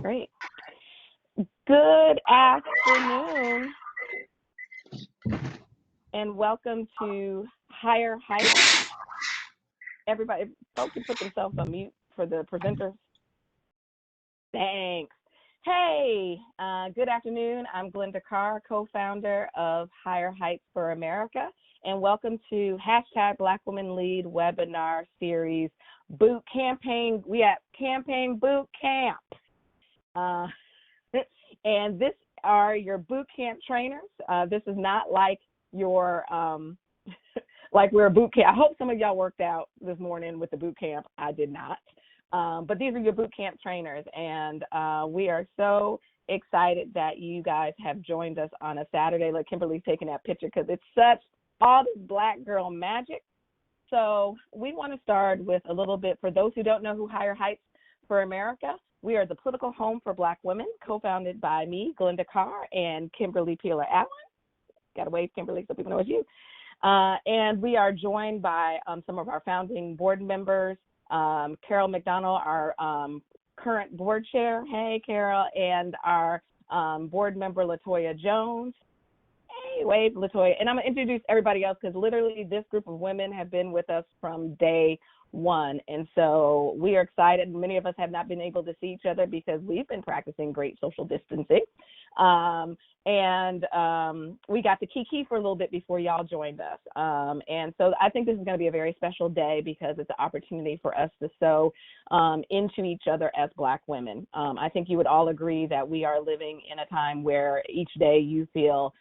Great. Good afternoon, and welcome to Higher Heights. Everybody, if folks can put themselves on mute for the presenters. Thanks. Hey, good afternoon. I'm Glenda Carr, co-founder of Higher Heights for America, and welcome to #Black Women Lead webinar series boot campaign. We have campaign boot camp. And this are your boot camp trainers. This is not like your, like we're a boot camp. I hope some of y'all worked out this morning with the boot camp. I did not. But these are your boot camp trainers. And we are so excited that you guys have joined us on a Saturday. Look, Kimberly's taking that picture because it's such all this Black girl magic. So we want to start with a little bit, for those who don't know who Higher Heights for America, we are the political home for Black women, co-founded by me, Glenda Carr, and Kimberly Peeler-Allen. Got to wave, Kimberly, so people know it's you. And we are joined by some of our founding board members, Carol McDonald, our current board chair. Hey, Carol. And our board member, Latoya Jones. Hey, wave, Latoya. And I'm going to introduce everybody else because literally this group of women have been with us from day one. And so we are excited. Many of us have not been able to see each other because we've been practicing great social distancing. We got to kiki for a little bit before y'all joined us. And so I think this is going to be a very special day because it's an opportunity for us to sow into each other as Black women. I think you would all agree that we are living in a time where each day you feel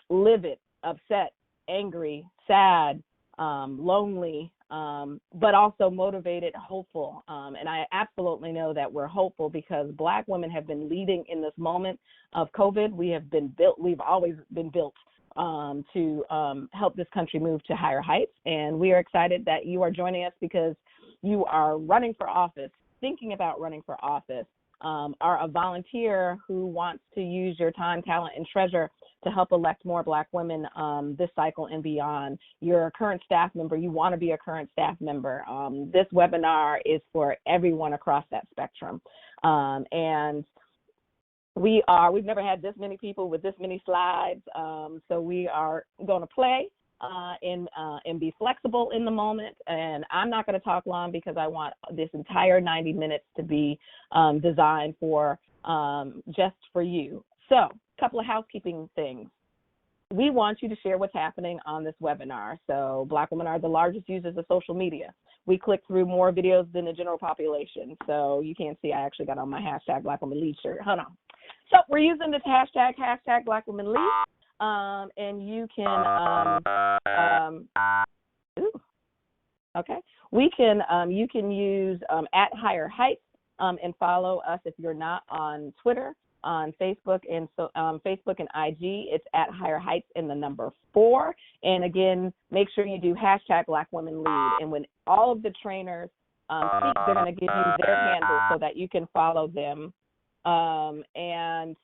livid, upset, angry, sad, lonely, but also motivated, hopeful. And I absolutely know that we're hopeful because Black women have been leading in this moment of COVID. We've always been built to help this country move to higher heights. And we are excited that you are joining us because you are running for office, thinking about running for office, are a volunteer who wants to use your time, talent, and treasure to help elect more Black women this cycle and beyond. You're a current staff member. You want to be a current staff member. This webinar is for everyone across that spectrum. And we've never had this many people with this many slides. So we are going to play and be flexible in the moment. And I'm not going to talk long because I want this entire 90 minutes to be designed for just for you. So a couple of housekeeping things. We want you to share what's happening on this webinar. So Black women are the largest users of social media. We click through more videos than the general population. So you can't see, I actually got on my #Black Women Lead shirt. Hold on. So we're using this #, Black Women Lead. And you can, you can use at Higher Heights and follow us if you're not on Twitter, on Facebook, and so Facebook and IG. It's at Higher Heights and the number 4. And again, make sure you do #Black Women Lead. And when all of the trainers speak, they're going to give you their handle so that you can follow them. And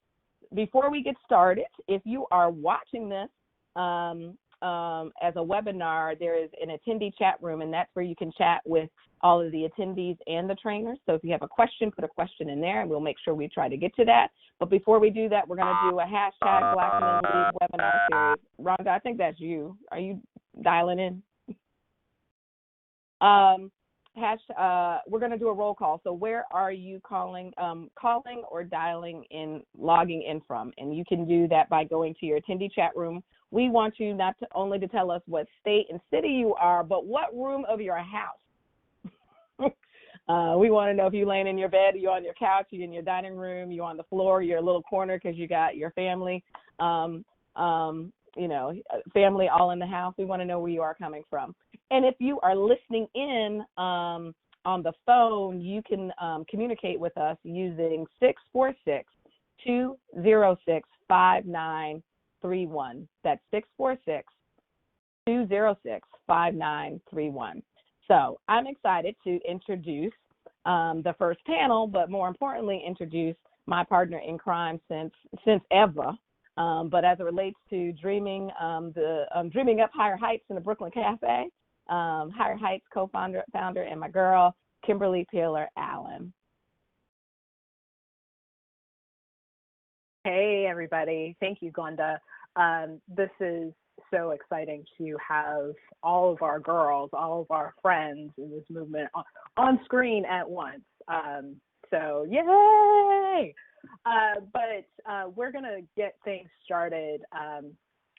before we get started, if you are watching this as a webinar, there is an attendee chat room, and that's where you can chat with all of the attendees and the trainers. So if you have a question, put a question in there, and we'll make sure we try to get to that. But before we do that, we're going to do a #Black Women Lead webinar series. Rhonda, I think that's you. Are you dialing in? We're going to do a roll call. So where are you calling or dialing in, logging in from? And you can do that by going to your attendee chat room. We want you not to only to tell us what state and city you are, but what room of your house. We want to know if you're laying in your bed, you're on your couch, you're in your dining room, you're on the floor, you're a little corner because you got your family, family all in the house. We want to know where you are coming from. And if you are listening in on the phone, you can communicate with us using 646-206-5931. That's 646-206-5931. So I'm excited to introduce the first panel, but more importantly, introduce my partner in crime since ever. But as it relates to dreaming up higher heights in the Brooklyn Cafe, Higher Heights co-founder, and my girl, Kimberly Peeler-Allen. everybody. Thank you, Glenda. This is so exciting to have all of our girls, all of our friends in this movement on screen at once. So yay! But we're going to get things started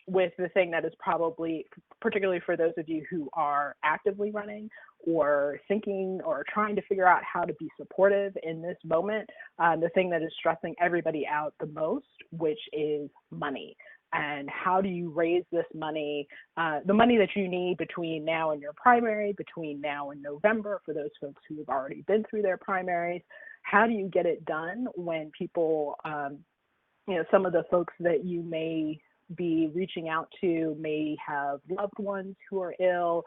with the thing that is probably, particularly for those of you who are actively running or thinking or trying to figure out how to be supportive in this moment, the thing that is stressing everybody out the most, which is money. And how do you raise this money, the money that you need between now and your primary, between now and November, for those folks who have already been through their primaries? How do you get it done when people, some of the folks that you may be reaching out to may have loved ones who are ill,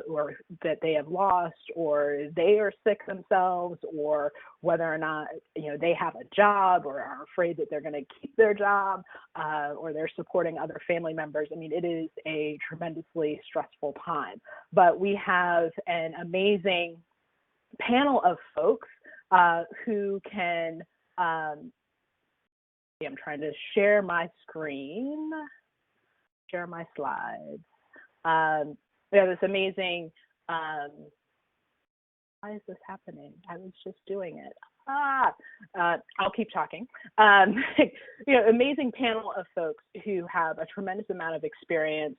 or that they have lost, or they are sick themselves, or whether or not they have a job or are afraid that they're going to keep their job, or they're supporting other family members. I mean, it is a tremendously stressful time. But we have an amazing panel of folks who can I'm trying to share my screen, share my slides. We have this amazing, why is this happening? I was just doing it. I'll keep talking. Amazing panel of folks who have a tremendous amount of experience,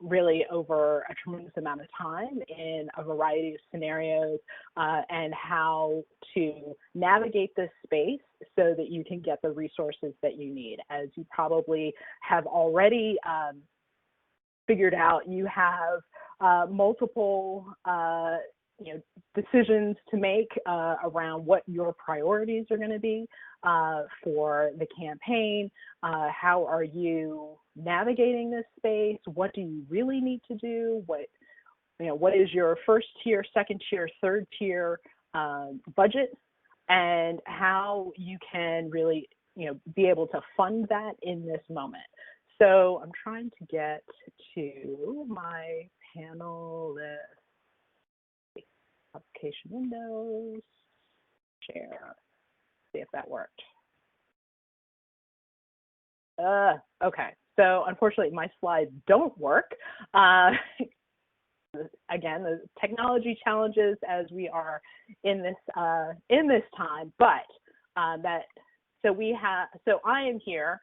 really over a tremendous amount of time in a variety of scenarios, and how to navigate this space so that you can get the resources that you need. As you probably have already figured out, you have multiple decisions to make around what your priorities are going to be for the campaign. How are you navigating this space? What do you really need to do? What is your first tier, second tier, third tier budget, and how you can really be able to fund that in this moment. So I'm trying to get to my panel list. Application windows, share, see if that worked. Okay, so unfortunately my slides don't work. Again, the technology challenges as we are in this time, but so I am here,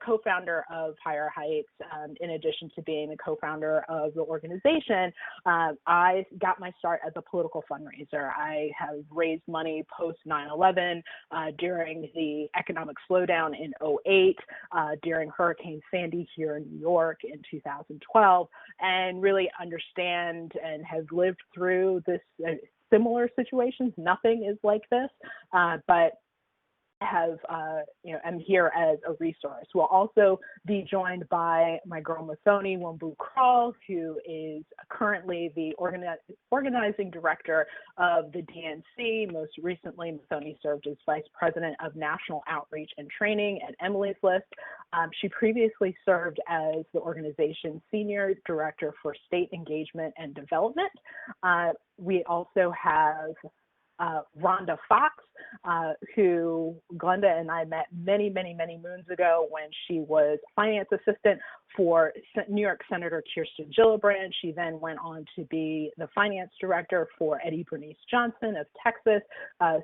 co-founder of Higher Heights. In addition to being the co-founder of the organization, I got my start as a political fundraiser. I have raised money post 9/11, during the economic slowdown in 2008, during Hurricane Sandy here in New York in 2012, and really understand and have lived through this similar situations. Nothing is like this, but have, am here as a resource. We'll also be joined by my girl Muthoni Wambu-Krall, who is currently the organizing director of the DNC. Most recently, Muthoni served as Vice President of National Outreach and Training at Emily's List. She previously served as the organization's Senior Director for State Engagement and Development. We also have Rhonda Fox, who Glenda and I met many, many, many moons ago when she was finance assistant for New York Senator Kirsten Gillibrand. She then went on to be the finance director for Eddie Bernice Johnson of Texas,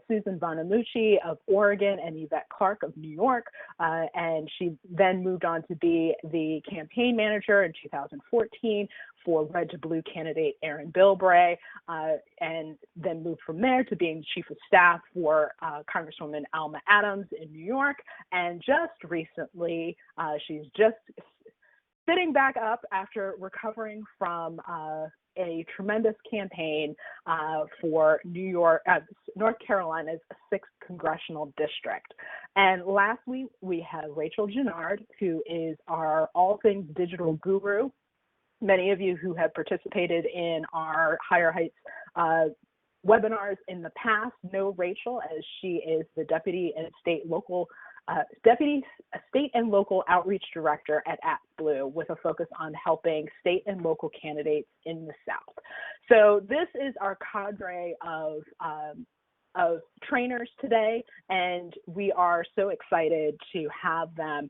Susan Bonamucci of Oregon, and Yvette Clark of New York. And she then moved on to be the campaign manager in 2014 for Red to Blue candidate Aaron Bilbray, and then moved from there to being chief of staff for Congresswoman Alma Adams in New York. And just recently, she's just sitting back up after recovering from a tremendous campaign for North Carolina's 6th congressional district. And last week, we had Rachel Gennard, who is our all things digital guru. Many of you who have participated in our Higher Heights webinars in the past know Rachel, as she is the Deputy State and Local Outreach Director at ActBlue, with a focus on helping state and local candidates in the South. So this is our cadre of trainers today, and we are so excited to have them.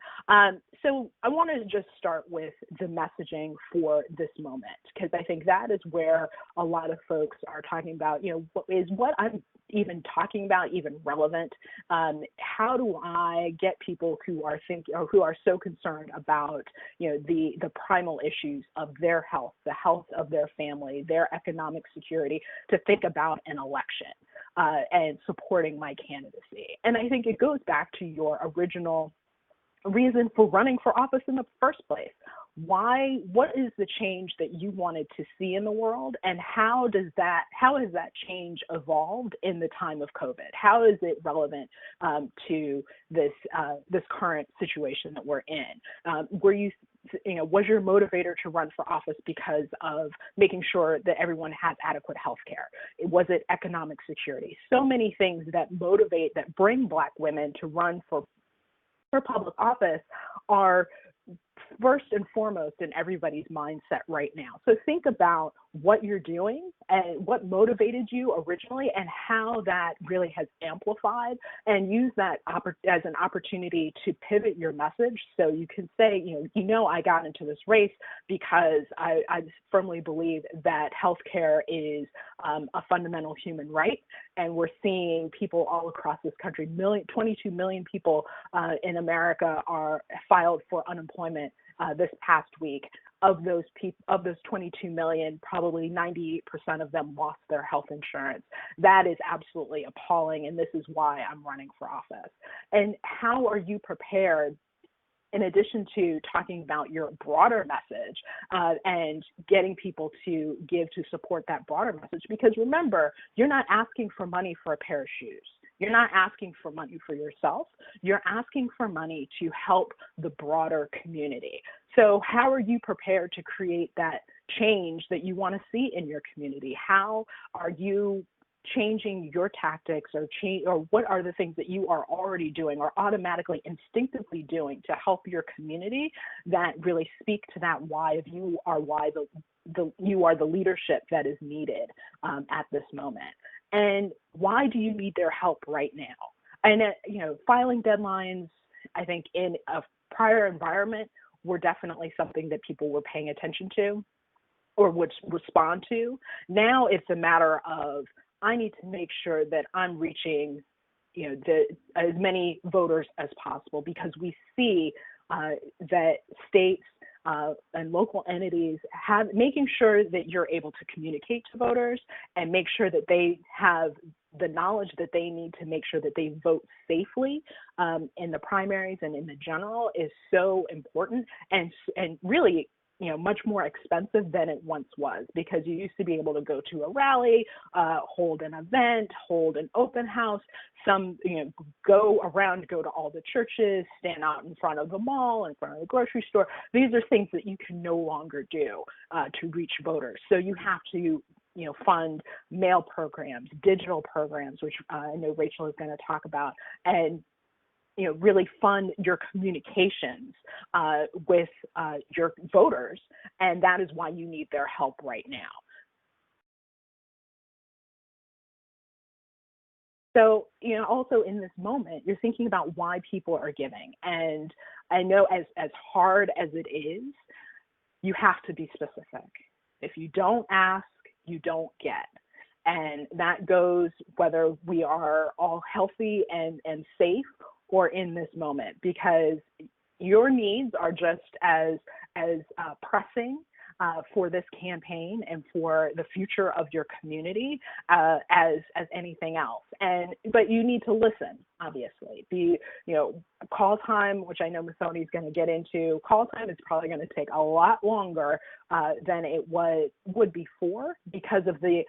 So I want to just start with the messaging for this moment, because I think that is where a lot of folks are talking about, what I'm even talking about even relevant? How do I get people who are so concerned about, the primal issues of their health, the health of their family, their economic security, to think about an election and supporting my candidacy? And I think it goes back to your original reason for running for office in the first place. What is the change that you wanted to see in the world, and how has that change evolved in the time of COVID? How is it relevant to this current situation that we're in? Was your motivator to run for office because of making sure that everyone has adequate health care? Was it economic security? So many things that bring Black women to run for public office are first and foremost in everybody's mindset right now. So think about what you're doing and what motivated you originally, and how that really has amplified, and use that as an opportunity to pivot your message. So you can say, I got into this race because I firmly believe that healthcare is a fundamental human right. And we're seeing people all across this country, 22 million people in America are filed for unemployment this past week. Of those 22 million, probably 98% of them lost their health insurance. That is absolutely appalling, and this is why I'm running for office. And how are you prepared, in addition to talking about your broader message and getting people to give to support that broader message? Because remember, you're not asking for money for a pair of shoes. You're not asking for money for yourself. You're asking for money to help the broader community. So how are you prepared to create that change that you want to see in your community? How are you changing your tactics, or what are the things that you are already doing or automatically, instinctively doing to help your community that really speak to that why of you are you are the leadership that is needed at this moment? And why do you need their help right now? And filing deadlines, I think in a prior environment, were definitely something that people were paying attention to or would respond to. Now it's a matter of, I need to make sure that I'm reaching, as many voters as possible, because we see that states and local entities making sure that you're able to communicate to voters and make sure that they have the knowledge that they need to make sure that they vote safely in the primaries and in the general is so important, and really much more expensive than it once was, because you used to be able to go to a rally, hold an event, hold an open house, go to all the churches, stand out in front of the mall, in front of the grocery store. These are things that you can no longer do to reach voters. So you have to fund mail programs, digital programs, which I know Rachel is going to talk about, and really fund your communications with your voters, and that is why you need their help right now. So, also in this moment, you're thinking about why people are giving. And I know as hard as it is, you have to be specific. If you don't ask, you don't get. And that goes whether we are all healthy and safe or in this moment, because your needs are just as pressing for this campaign and for the future of your community as anything else. But you need to listen, obviously. Call time, which I know Muthoni is going to get into, call time is probably going to take a lot longer than it would before, because of the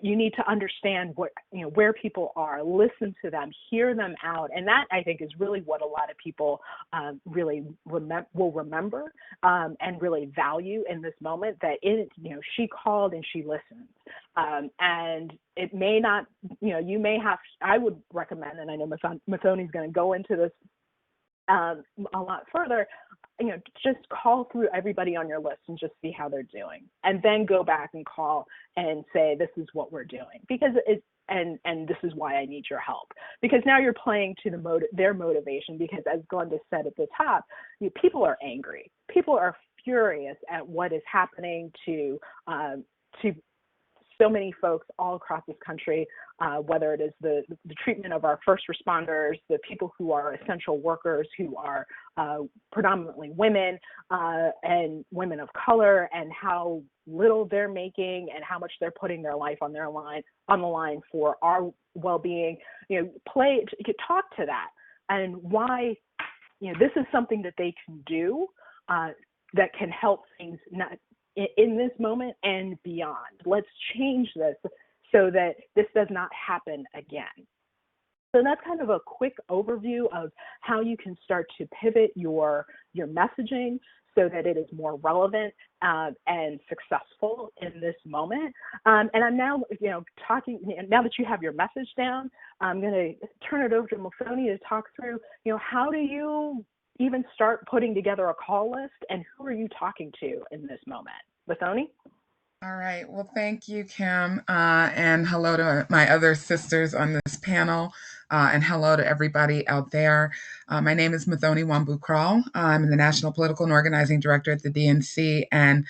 you need to understand where people are, listen to them, hear them out. And that, I think, is really what a lot of people really will remember and really value in this moment, that she called and she listened. And it may not, you may have, I would recommend, and I know Muthoni is going to go into this a lot further, just call through everybody on your list and just see how they're doing, and then go back and call and say, this is what we're doing. Because and this is why I need your help. Because now you're playing to their motivation, because as Glenda said at the top, people are angry. People are furious at what is happening to so many folks all across this country, whether it is the treatment of our first responders, the people who are essential workers, who are predominantly women and women of color, and how little they're making and how much they're putting their life on the line for our well-being. Talk to that, and why this is something that they can do that can help things not in this moment and beyond. Let's change this so that this does not happen again. So that's kind of a quick overview of how you can start to pivot your messaging so that it is more relevant and successful in this moment. And I'm now, talking. Now that you have your message down, I'm going to turn it over to Muthoni to talk through, how do you even start putting together a call list, and who are you talking to in this moment? Muthoni? All right. Well, thank you, Kim. And hello to my other sisters on this panel. And hello to everybody out there. My name is Muthoni Wambu-Kral. I'm the National Political and Organizing Director at the DNC, and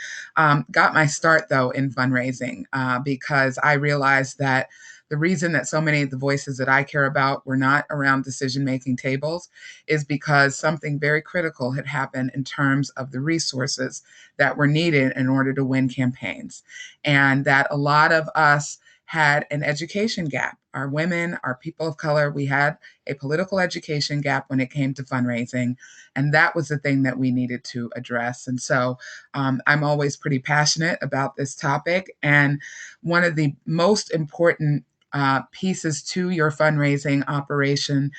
got my start, though, in fundraising because I realized that the reason that so many of the voices that I care about were not around decision-making tables is because something very critical had happened in terms of the resources that were needed in order to win campaigns. And that a lot of us had an education gap. Our women, our people of color, we had a political education gap when it came to fundraising. And that was the thing that we needed to address. And so I'm always pretty passionate about this topic. And one of the most important pieces to your fundraising operation,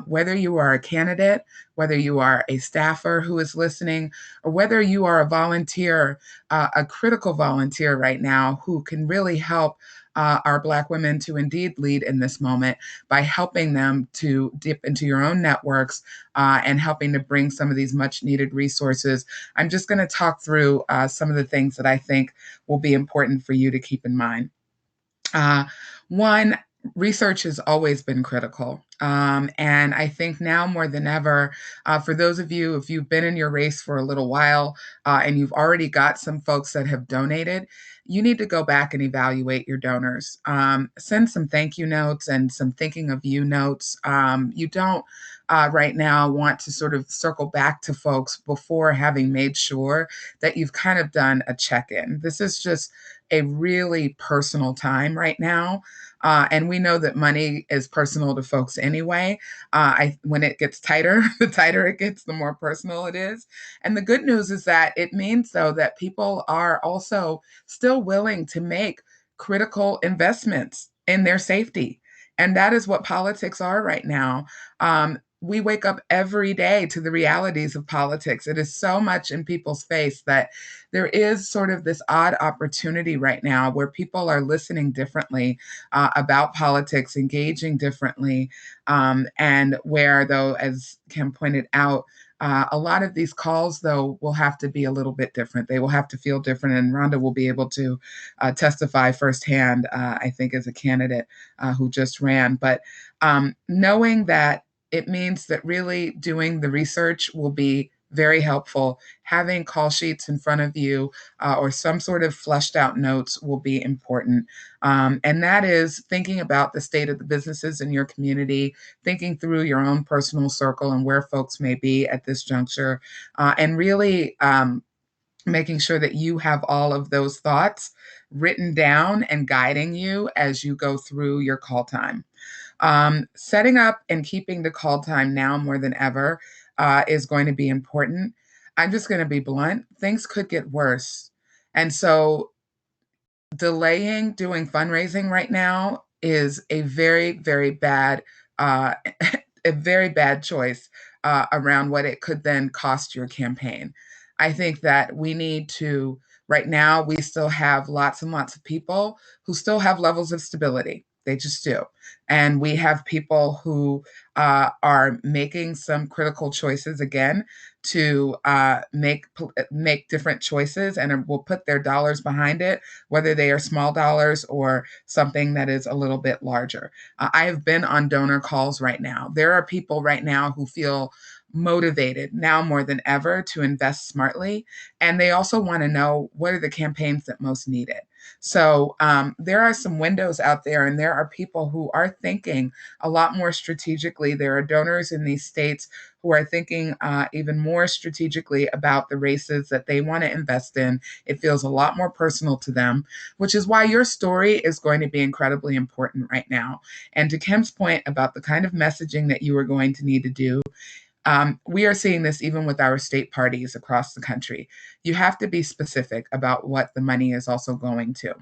whether you are a candidate, whether you are a staffer who is listening, or whether you are a volunteer, a critical volunteer right now who can really help our Black women to indeed lead in this moment by helping them to dip into your own networks and helping to bring some of these much needed resources. I'm just going to talk through some of the things that I think will be important for you to keep in mind. One, research has always been critical. And I think now more than ever, for those of you, if you've been in your race for a little while and you've already got some folks that have donated, you need to go back and evaluate your donors. Send some thank you notes and some thinking of you notes. You don't right now want to sort of circle back to folks before having made sure that you've kind of done a check-in. This is just a really personal time right now. And we know that money is personal to folks anyway. When it gets tighter, the tighter it gets, the more personal it is. And the good news is that it means, though, that people are also still willing to make critical investments in their safety. And that is what politics are right now. We wake up every day to the realities of politics. It is so much in people's face that there is sort of this odd opportunity right now where people are listening differently about politics, engaging differently, and where, though, as Kim pointed out, a lot of these calls, though, will have to be a little bit different. They will have to feel different, and Rhonda will be able to testify firsthand, I think, as a candidate who just ran. But knowing that it means that really doing the research will be very helpful. Having call sheets in front of you or some sort of fleshed out notes will be important. And that is thinking about the state of the businesses in your community, thinking through your own personal circle and where folks may be at this juncture, and really making sure that you have all of those thoughts written down and guiding you as you go through your call time. Setting up and keeping the call time now more than ever is going to be important. I'm just going to be blunt. Things could get worse. And so delaying doing fundraising right now is a very, very bad, a very bad choice around what it could then cost your campaign. I think that we need to, right now, we still have lots and lots of people who still have levels of stability. They just do. And we have people who are making some critical choices again to make different choices and will put their dollars behind it, whether they are small dollars or something that is a little bit larger. I have been on donor calls right now. There are people right now who feel motivated now more than ever to invest smartly. And they also want to know what are the campaigns that most need it. So there are some windows out there, and there are people who are thinking a lot more strategically. There are donors in these states who are thinking even more strategically about the races that they want to invest in. It feels a lot more personal to them, which is why your story is going to be incredibly important right now. And to Kim's point about the kind of messaging that you are going to need to do, we are seeing this even with our state parties across the country. You have to be specific about what the money is also going to.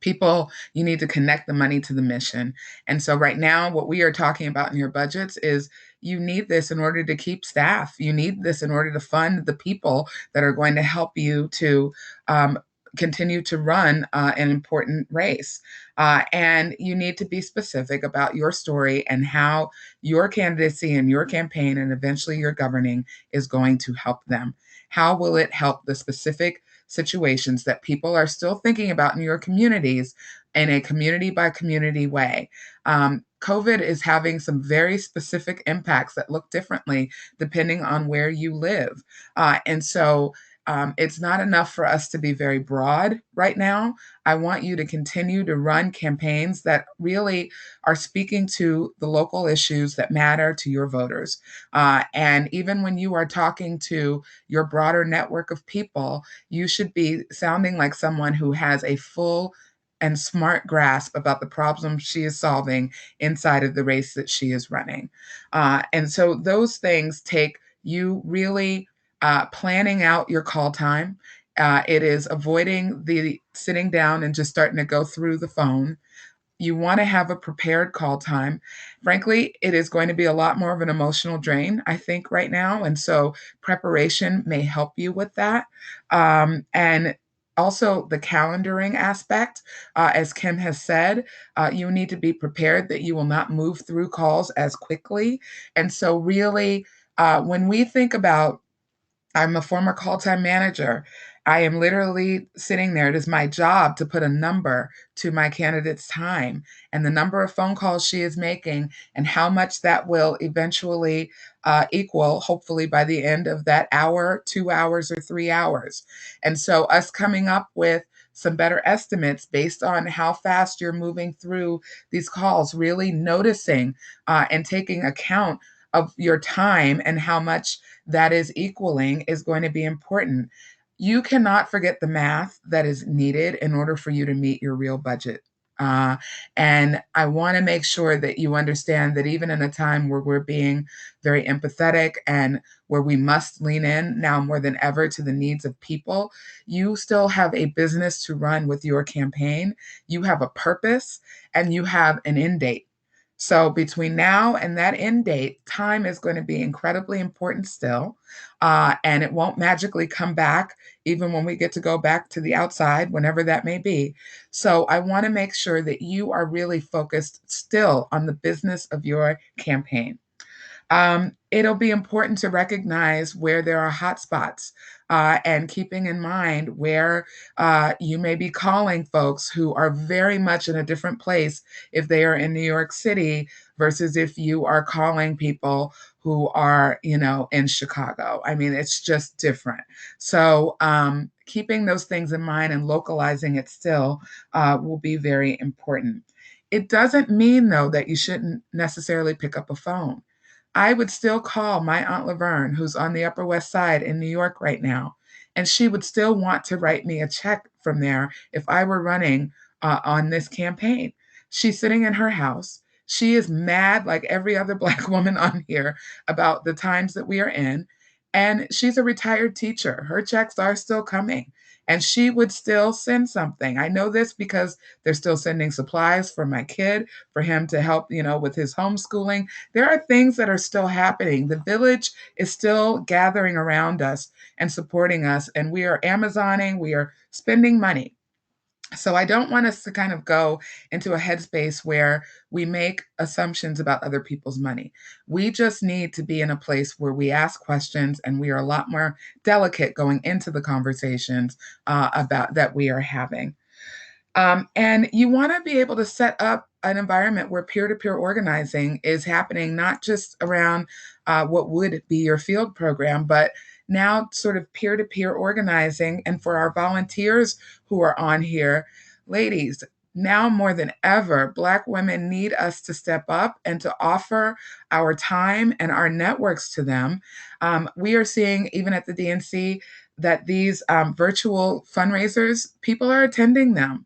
People, you need to connect the money to the mission. And so, right now, what we are talking about in your budgets is you need this in order to keep staff. You need this in order to fund the people that are going to help you to um, continue to run an important race. And you need to be specific about your story and how your candidacy and your campaign and eventually your governing is going to help them. How will it help the specific situations that people are still thinking about in your communities in a community by community way? COVID is having some very specific impacts that look differently depending on where you live. And so it's not enough for us to be very broad right now. I want you to continue to run campaigns that really are speaking to the local issues that matter to your voters. And even when you are talking to your broader network of people, you should be sounding like someone who has a full and smart grasp about the problems she is solving inside of the race that she is running. And so those things take you really planning out your call time. It is avoiding the sitting down and just starting to go through the phone. You want to have a prepared call time. Frankly, it is going to be a lot more of an emotional drain, I think, right now. And so preparation may help you with that. And also, the calendaring aspect, as Kim has said, you need to be prepared that you will not move through calls as quickly. And so, really, when we think about I'm a former call time manager. I am literally sitting there. It is my job to put a number to my candidate's time and the number of phone calls she is making and how much that will eventually equal, hopefully, by the end of that hour, 2 hours, or 3 hours. And so, us coming up with some better estimates based on how fast you're moving through these calls, really noticing and taking account of your time and how much that is equaling is going to be important. You cannot forget the math that is needed in order for you to meet your real budget. Uh, and I want to make sure that you understand that even in a time where we're being very empathetic and where we must lean in now more than ever to the needs of people, you still have a business to run with your campaign. You have a purpose and you have an end date. So between now and that end date, time is going to be incredibly important still. And it won't magically come back, even when we get to go back to the outside, whenever that may be. So I want to make sure that you are really focused still on the business of your campaign. It'll be important to recognize where there are hotspots and keeping in mind where you may be calling folks who are very much in a different place if they are in New York City versus if you are calling people who are, in Chicago. I mean, it's just different. So, keeping those things in mind and localizing it still will be very important. It doesn't mean, though, that you shouldn't necessarily pick up a phone. I would still call my Aunt Laverne, who's on the Upper West Side in New York right now, and she would still want to write me a check from there if I were running on this campaign. She's sitting in her house. She is mad, like every other Black woman on here, about the times that we are in. And she's a retired teacher. Her checks are still coming. And she would still send something. I know this because they're still sending supplies for my kid, for him to help, with his homeschooling. There are things that are still happening. The village is still gathering around us and supporting us, and we are Amazoning, we are spending money. So I don't want us to kind of go into a headspace where we make assumptions about other people's money. We just need to be in a place where we ask questions and we are a lot more delicate going into the conversations about that we are having. And you want to be able to set up an environment where peer to peer organizing is happening, not just around what would be your field program, but now sort of peer to peer organizing. And for our volunteers who are on here, ladies, now more than ever, Black women need us to step up and to offer our time and our networks to them. We are seeing, even at the DNC, that these virtual fundraisers, people are attending them.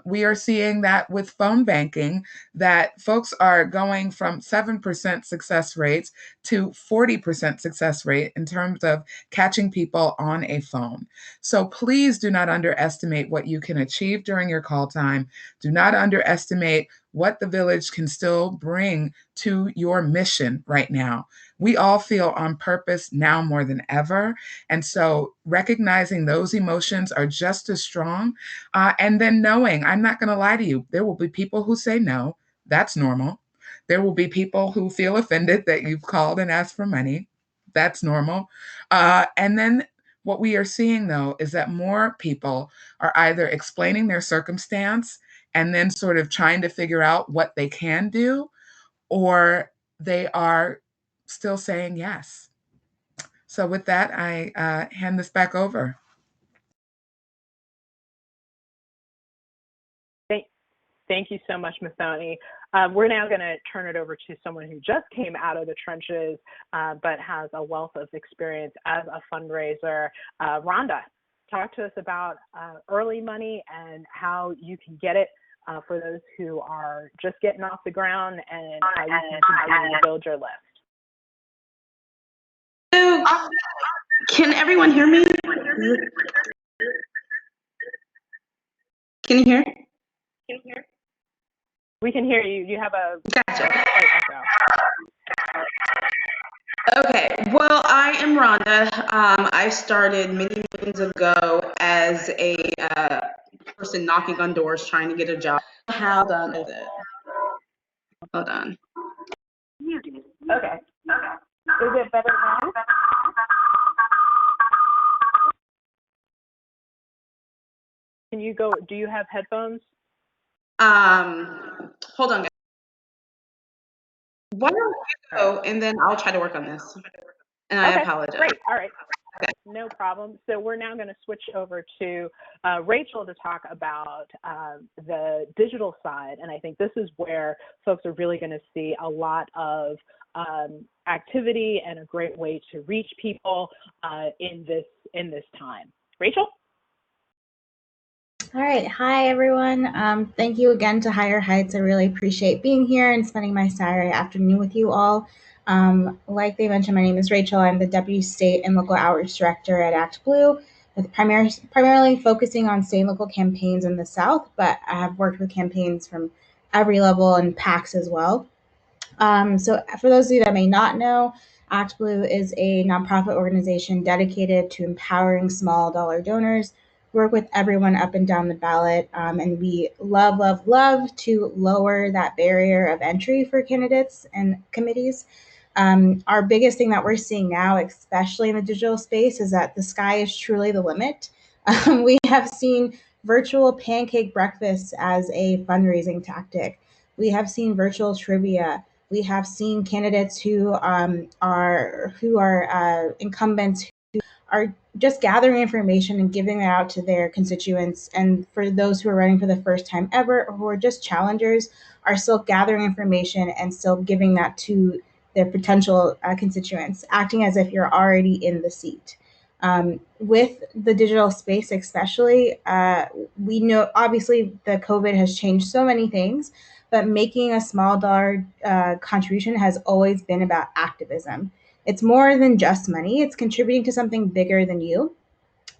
We are seeing that with phone banking, that folks are going from 7% success rates to 40% success rate in terms of catching people on a phone. So please do not underestimate what you can achieve during your call time. Do not underestimate what the village can still bring to your mission right now. We all feel on purpose now more than ever. And so recognizing those emotions are just as strong. And then knowing, I'm not going to lie to you, there will be people who say no. That's normal. There will be people who feel offended that you've called and asked for money. That's normal. And then what we are seeing, though, is that more people are either explaining their circumstance and then sort of trying to figure out what they can do, or they are still saying yes. So, with that, I hand this back over. Thank you so much, Mathoni. We're now going to turn it over to someone who just came out of the trenches, but has a wealth of experience as a fundraiser. Rhonda, talk to us about early money and how you can get it for those who are just getting off the ground, and how you can continue to build your list. So, can everyone hear me? Can you hear? We can hear you. You have a Gotcha. slight echo. Okay, well, I am Rhonda. I started many moons ago as a person knocking on doors trying to get a job. How done is it? Hold on. Okay. Is it better now? Can you go? Do you have headphones? Hold on, guys. Why don't you go and then I'll try to work on this. And I apologize. Great. All right. Okay. No problem. So we're now going to switch over to Rachel to talk about the digital side. And I think this is where folks are really going to see a lot of activity and a great way to reach people in this time. Rachel? All right. Hi, everyone. Thank you again to Higher Heights. I really appreciate being here and spending my Saturday afternoon with you all. Like they mentioned, my name is Rachel. I'm the Deputy State and Local Outreach Director at Act Blue, with primarily focusing on state and local campaigns in the South, but I have worked with campaigns from every level and PACs as well. So for those of you that may not know, Act Blue is a nonprofit organization dedicated to empowering small dollar donors. We work with everyone up and down the ballot, and we love, love, love to lower that barrier of entry for candidates and committees. Our biggest thing that we're seeing now, especially in the digital space, is that the sky is truly the limit. We have seen virtual pancake breakfasts as a fundraising tactic. We have seen virtual trivia. We have seen candidates who are incumbents who are just gathering information and giving it out to their constituents. And for those who are running for the first time ever, or who are just challengers, are still gathering information and still giving that to their potential constituents, acting as if you're already in the seat. With the digital space, especially, we know obviously the COVID has changed so many things, but making a small dollar contribution has always been about activism. It's more than just money, it's contributing to something bigger than you.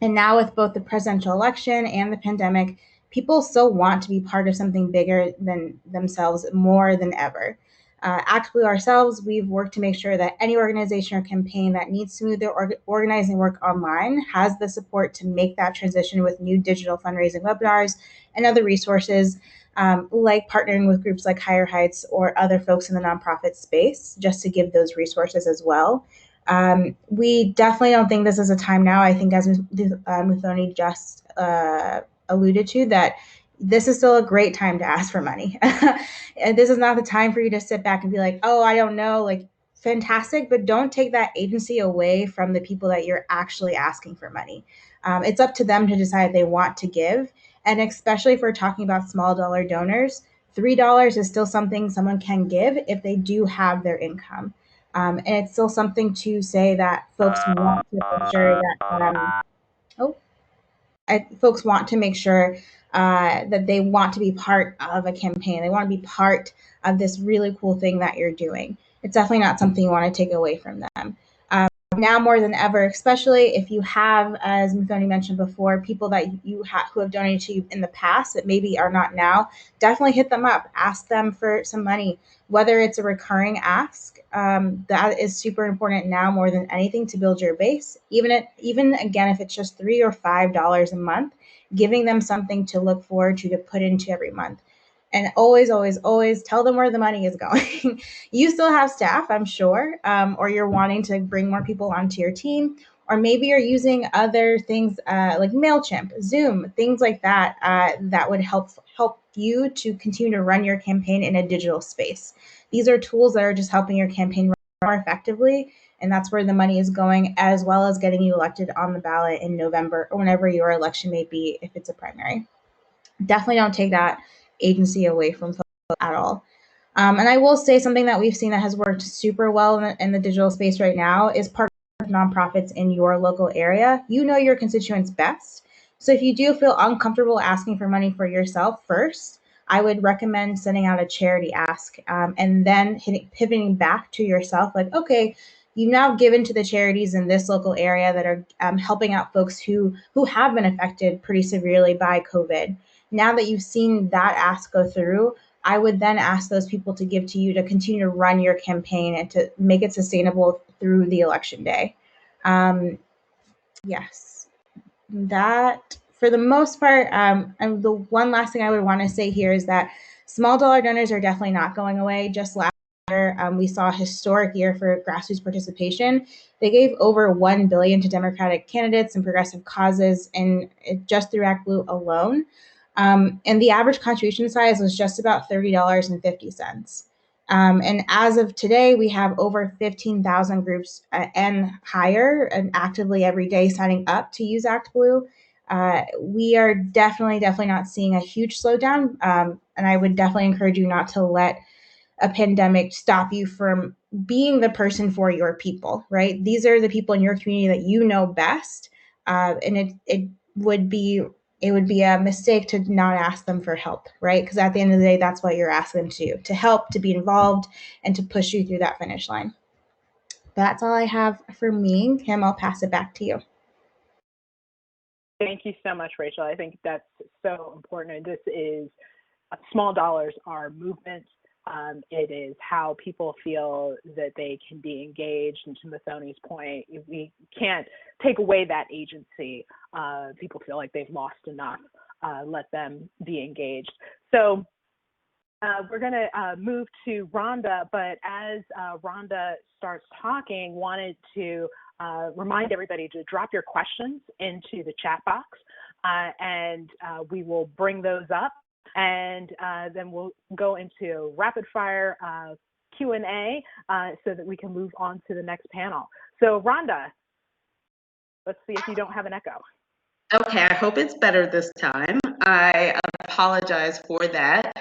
And now, with both the presidential election and the pandemic, people still want to be part of something bigger than themselves more than ever. Act Blue ourselves, we've worked to make sure that any organization or campaign that needs to move their organizing work online has the support to make that transition with new digital fundraising webinars and other resources, like partnering with groups like Higher Heights or other folks in the nonprofit space, just to give those resources as well. We definitely don't think this is a time now. I think, as Muthoni just alluded to, that this is still a great time to ask for money. And this is not the time for you to sit back and be like, oh, I don't know, like, fantastic, but don't take that agency away from the people that you're actually asking for money. It's up to them to decide if they want to give. And especially if we're talking about small dollar donors, $3 is still something someone can give if they do have their income. And it's still something to say that folks want to make sure that, folks want to make sure that they want to be part of a campaign. They want to be part of this really cool thing that you're doing. It's definitely not something you want to take away from them. Now more than ever, especially if you have, as Muthoni mentioned before, people that who have donated to you in the past that maybe are not now, definitely hit them up, ask them for some money, whether it's a recurring ask. That is super important now more than anything to build your base. Even again, if it's just $3 or $5 a month, giving them something to look forward to put into every month. And always, always, always tell them where the money is going. You still have staff, I'm sure, or you're wanting to bring more people onto your team, or maybe you're using other things like MailChimp, Zoom, things like that, that would help you to continue to run your campaign in a digital space. These are tools that are just helping your campaign run more effectively, and that's where the money is going, as well as getting you elected on the ballot in November or whenever your election may be, if it's a primary. Definitely don't take that agency away from folks at all. And I will say something that we've seen that has worked super well in the digital space right now is partnering with nonprofits in your local area. You know your constituents best. So if you do feel uncomfortable asking for money for yourself first, I would recommend sending out a charity ask, and then pivoting back to yourself, like, okay, you've now given to the charities in this local area that are helping out folks who have been affected pretty severely by COVID. Now that you've seen that ask go through, I would then ask those people to give to you to continue to run your campaign and to make it sustainable through the election day. Yes, that for the most part. And the one last thing I would want to say here is that small dollar donors are definitely not going away. Just last year, we saw a historic year for grassroots participation. They gave over $1 billion to Democratic candidates and progressive causes, and just through Act Blue alone. And the average contribution size was just about $30.50. And as of today, we have over 15,000 groups and higher and actively every day signing up to use Act Blue. We are definitely not seeing a huge slowdown. And I would definitely encourage you not to let a pandemic stop you from being the person for your people, right? These are the people in your community that you know best. And it would be a mistake to not ask them for help, right? Because at the end of the day, that's what you're asking them to help, to be involved, and to push you through that finish line. That's all I have for me. Kim, I'll pass it back to you. Thank you so much, Rachel. I think that's so important. And this is small dollars are movement. It is how people feel that they can be engaged. And to Muthoni's point, we can't take away that agency. People feel like they've lost enough. Let them be engaged. So we're going to move to Rhonda, but as Rhonda starts talking, wanted to remind everybody to drop your questions into the chat box, and we will bring those up. And then we'll go into rapid fire Q&A so that we can move on to the next panel. So Rhonda, let's see if you don't have an echo. Okay, I hope it's better this time. I apologize for that.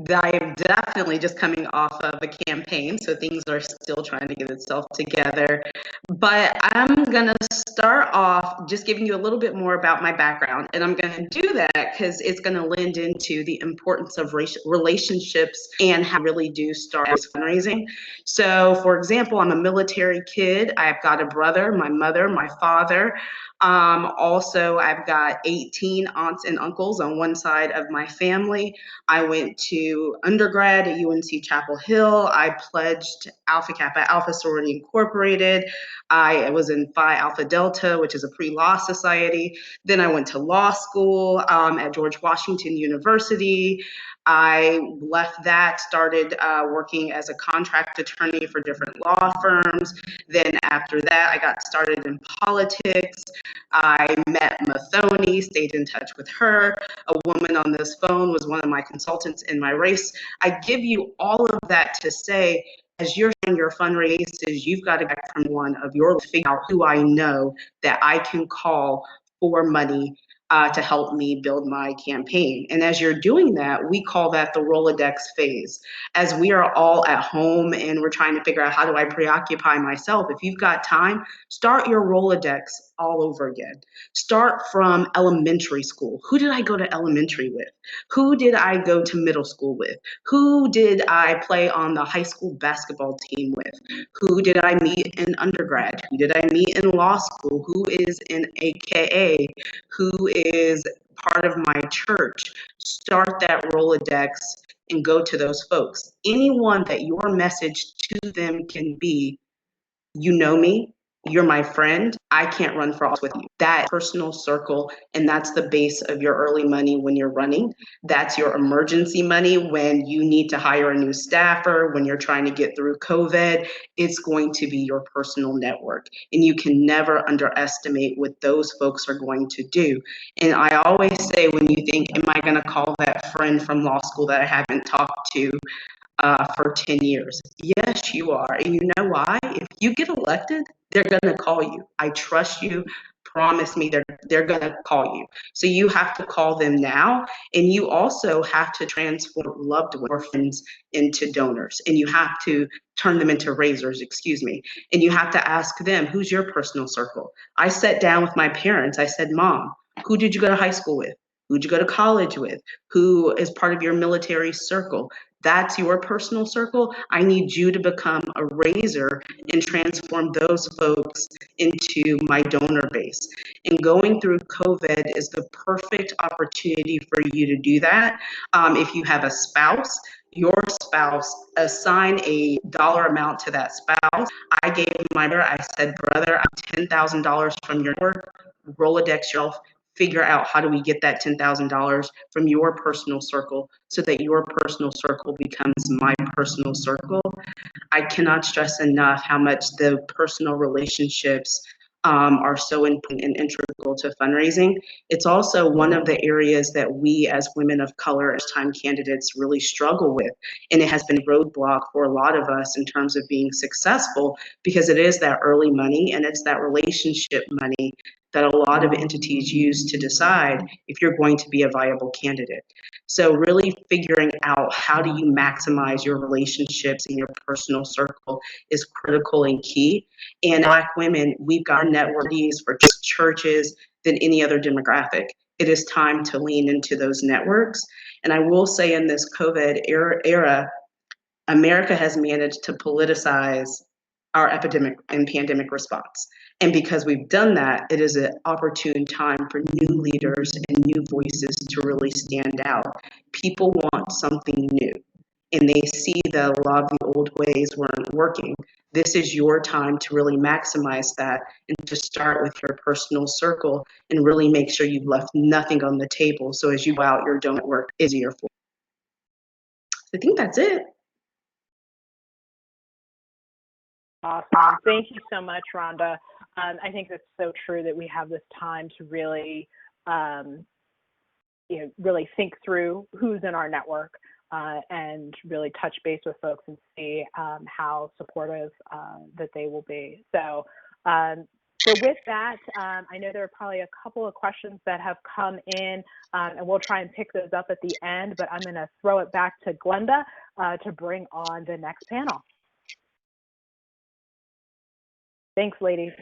I am definitely just coming off of a campaign, so things are still trying to get itself together. But I'm going to start off just giving you a little bit more about my background. And I'm going to do that because it's going to lend into the importance of relationships and how really do start fundraising. So, for example, I'm a military kid. I've got a brother, my mother, my father. Also, I've got 18 aunts and uncles on one side of my family. I went to to undergrad at UNC Chapel Hill. I pledged Alpha Kappa Alpha Sorority Incorporated. I was in Phi Alpha Delta, which is a pre-law society. Then I went to law school at George Washington University. I left that, started working as a contract attorney for different law firms. Then after that, I got started in politics. I met Mathoni, stayed in touch with her. A woman on this phone was one of my consultants in my race. I give you all of that to say, as you're in your fundraisers, you've got to get from one of your, figure out who I know that I can call for money to help me build my campaign. And as you're doing that, we call that the Rolodex phase. As we are all at home and we're trying to figure out how do I preoccupy myself, if you've got time, start your Rolodex all over again. Start from elementary school. Who did I go to elementary with? Who did I go to middle school with? Who did I play on the high school basketball team with? Who did I meet in undergrad? Who did I meet in law school? Who is in AKA? Who is part of my church? Start that Rolodex and go to those folks. Anyone that your message to them can be, you know me, you're my friend, I can't run for office with you. That personal circle, and that's the base of your early money when you're running. That's your emergency money when you need to hire a new staffer, when you're trying to get through COVID. It's going to be your personal network. And you can never underestimate what those folks are going to do. And I always say, when you think, am I going to call that friend from law school that I haven't talked to for 10 years? Yes, you are. And you know why? If you get elected, they're going to call you. I trust you. Promise me they're going to call you. So you have to call them now. And you also have to transform loved orphans into donors. And you have to turn them into raisers, excuse me. And you have to ask them, who's your personal circle? I sat down with my parents. I said, Mom, who did you go to high school with? Who'd you go to college with? Who is part of your military circle? That's your personal circle. I need you to become a raiser and transform those folks into my donor base. And going through COVID is the perfect opportunity for you to do that. If you have a spouse, your spouse, assign a dollar amount to that spouse. I gave my brother, I said, brother, I'm $10,000 from your network, Rolodex yourself, figure out how do we get that $10,000 from your personal circle so that your personal circle becomes my personal circle. I cannot stress enough how much the personal relationships are so important and integral to fundraising. It's also one of the areas that we as women of color, as time candidates, really struggle with. And it has been a roadblock for a lot of us in terms of being successful, because it is that early money and it's that relationship money that a lot of entities use to decide if you're going to be a viable candidate. So really figuring out how do you maximize your relationships in your personal circle is critical and key. And Black women, we've got networks for churches than any other demographic. It is time to lean into those networks. And I will say, in this COVID era, America has managed to politicize our epidemic and pandemic response. And because we've done that, it is an opportune time for new leaders and new voices to really stand out. People want something new, and they see that a lot of the old ways weren't working. This is your time to really maximize that and to start with your personal circle and really make sure you've left nothing on the table. So as you go out, your donor work is easier for you. I think that's it. Awesome. Thank you so much, Rhonda. I think it's so true that we have this time to really, really think through who's in our network and really touch base with folks and see how supportive that they will be. So with that, I know there are probably a couple of questions that have come in, and we'll try and pick those up at the end, but I'm going to throw it back to Glenda to bring on the next panel. Thanks, ladies.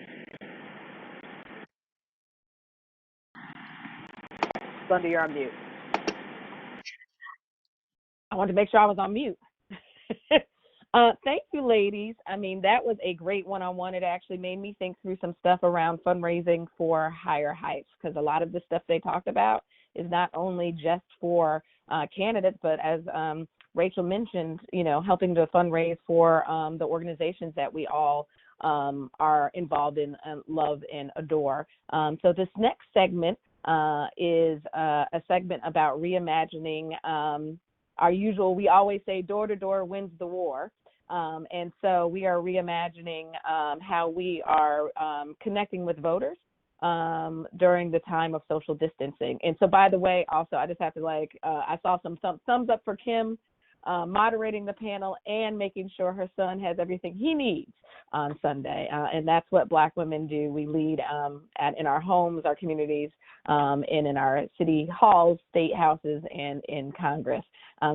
Glenda, you're on mute. I wanted to make sure I was on mute. Thank you, ladies. I mean, that was a great one-on-one. It actually made me think through some stuff around fundraising for Higher Heights, because a lot of the stuff they talked about is not only just for candidates, but as Rachel mentioned, helping to fundraise for the organizations that we all are involved in and love and adore. So this next segment is a segment about reimagining our usual, we always say door to door wins the war. And so we are reimagining how we are connecting with voters during the time of social distancing. And so, by the way, also, I just have to I saw some thumbs up for Kim moderating the panel and making sure her son has everything he needs on Sunday. And that's what Black women do. We lead in our homes, our communities, and in our city halls, state houses, and in Congress.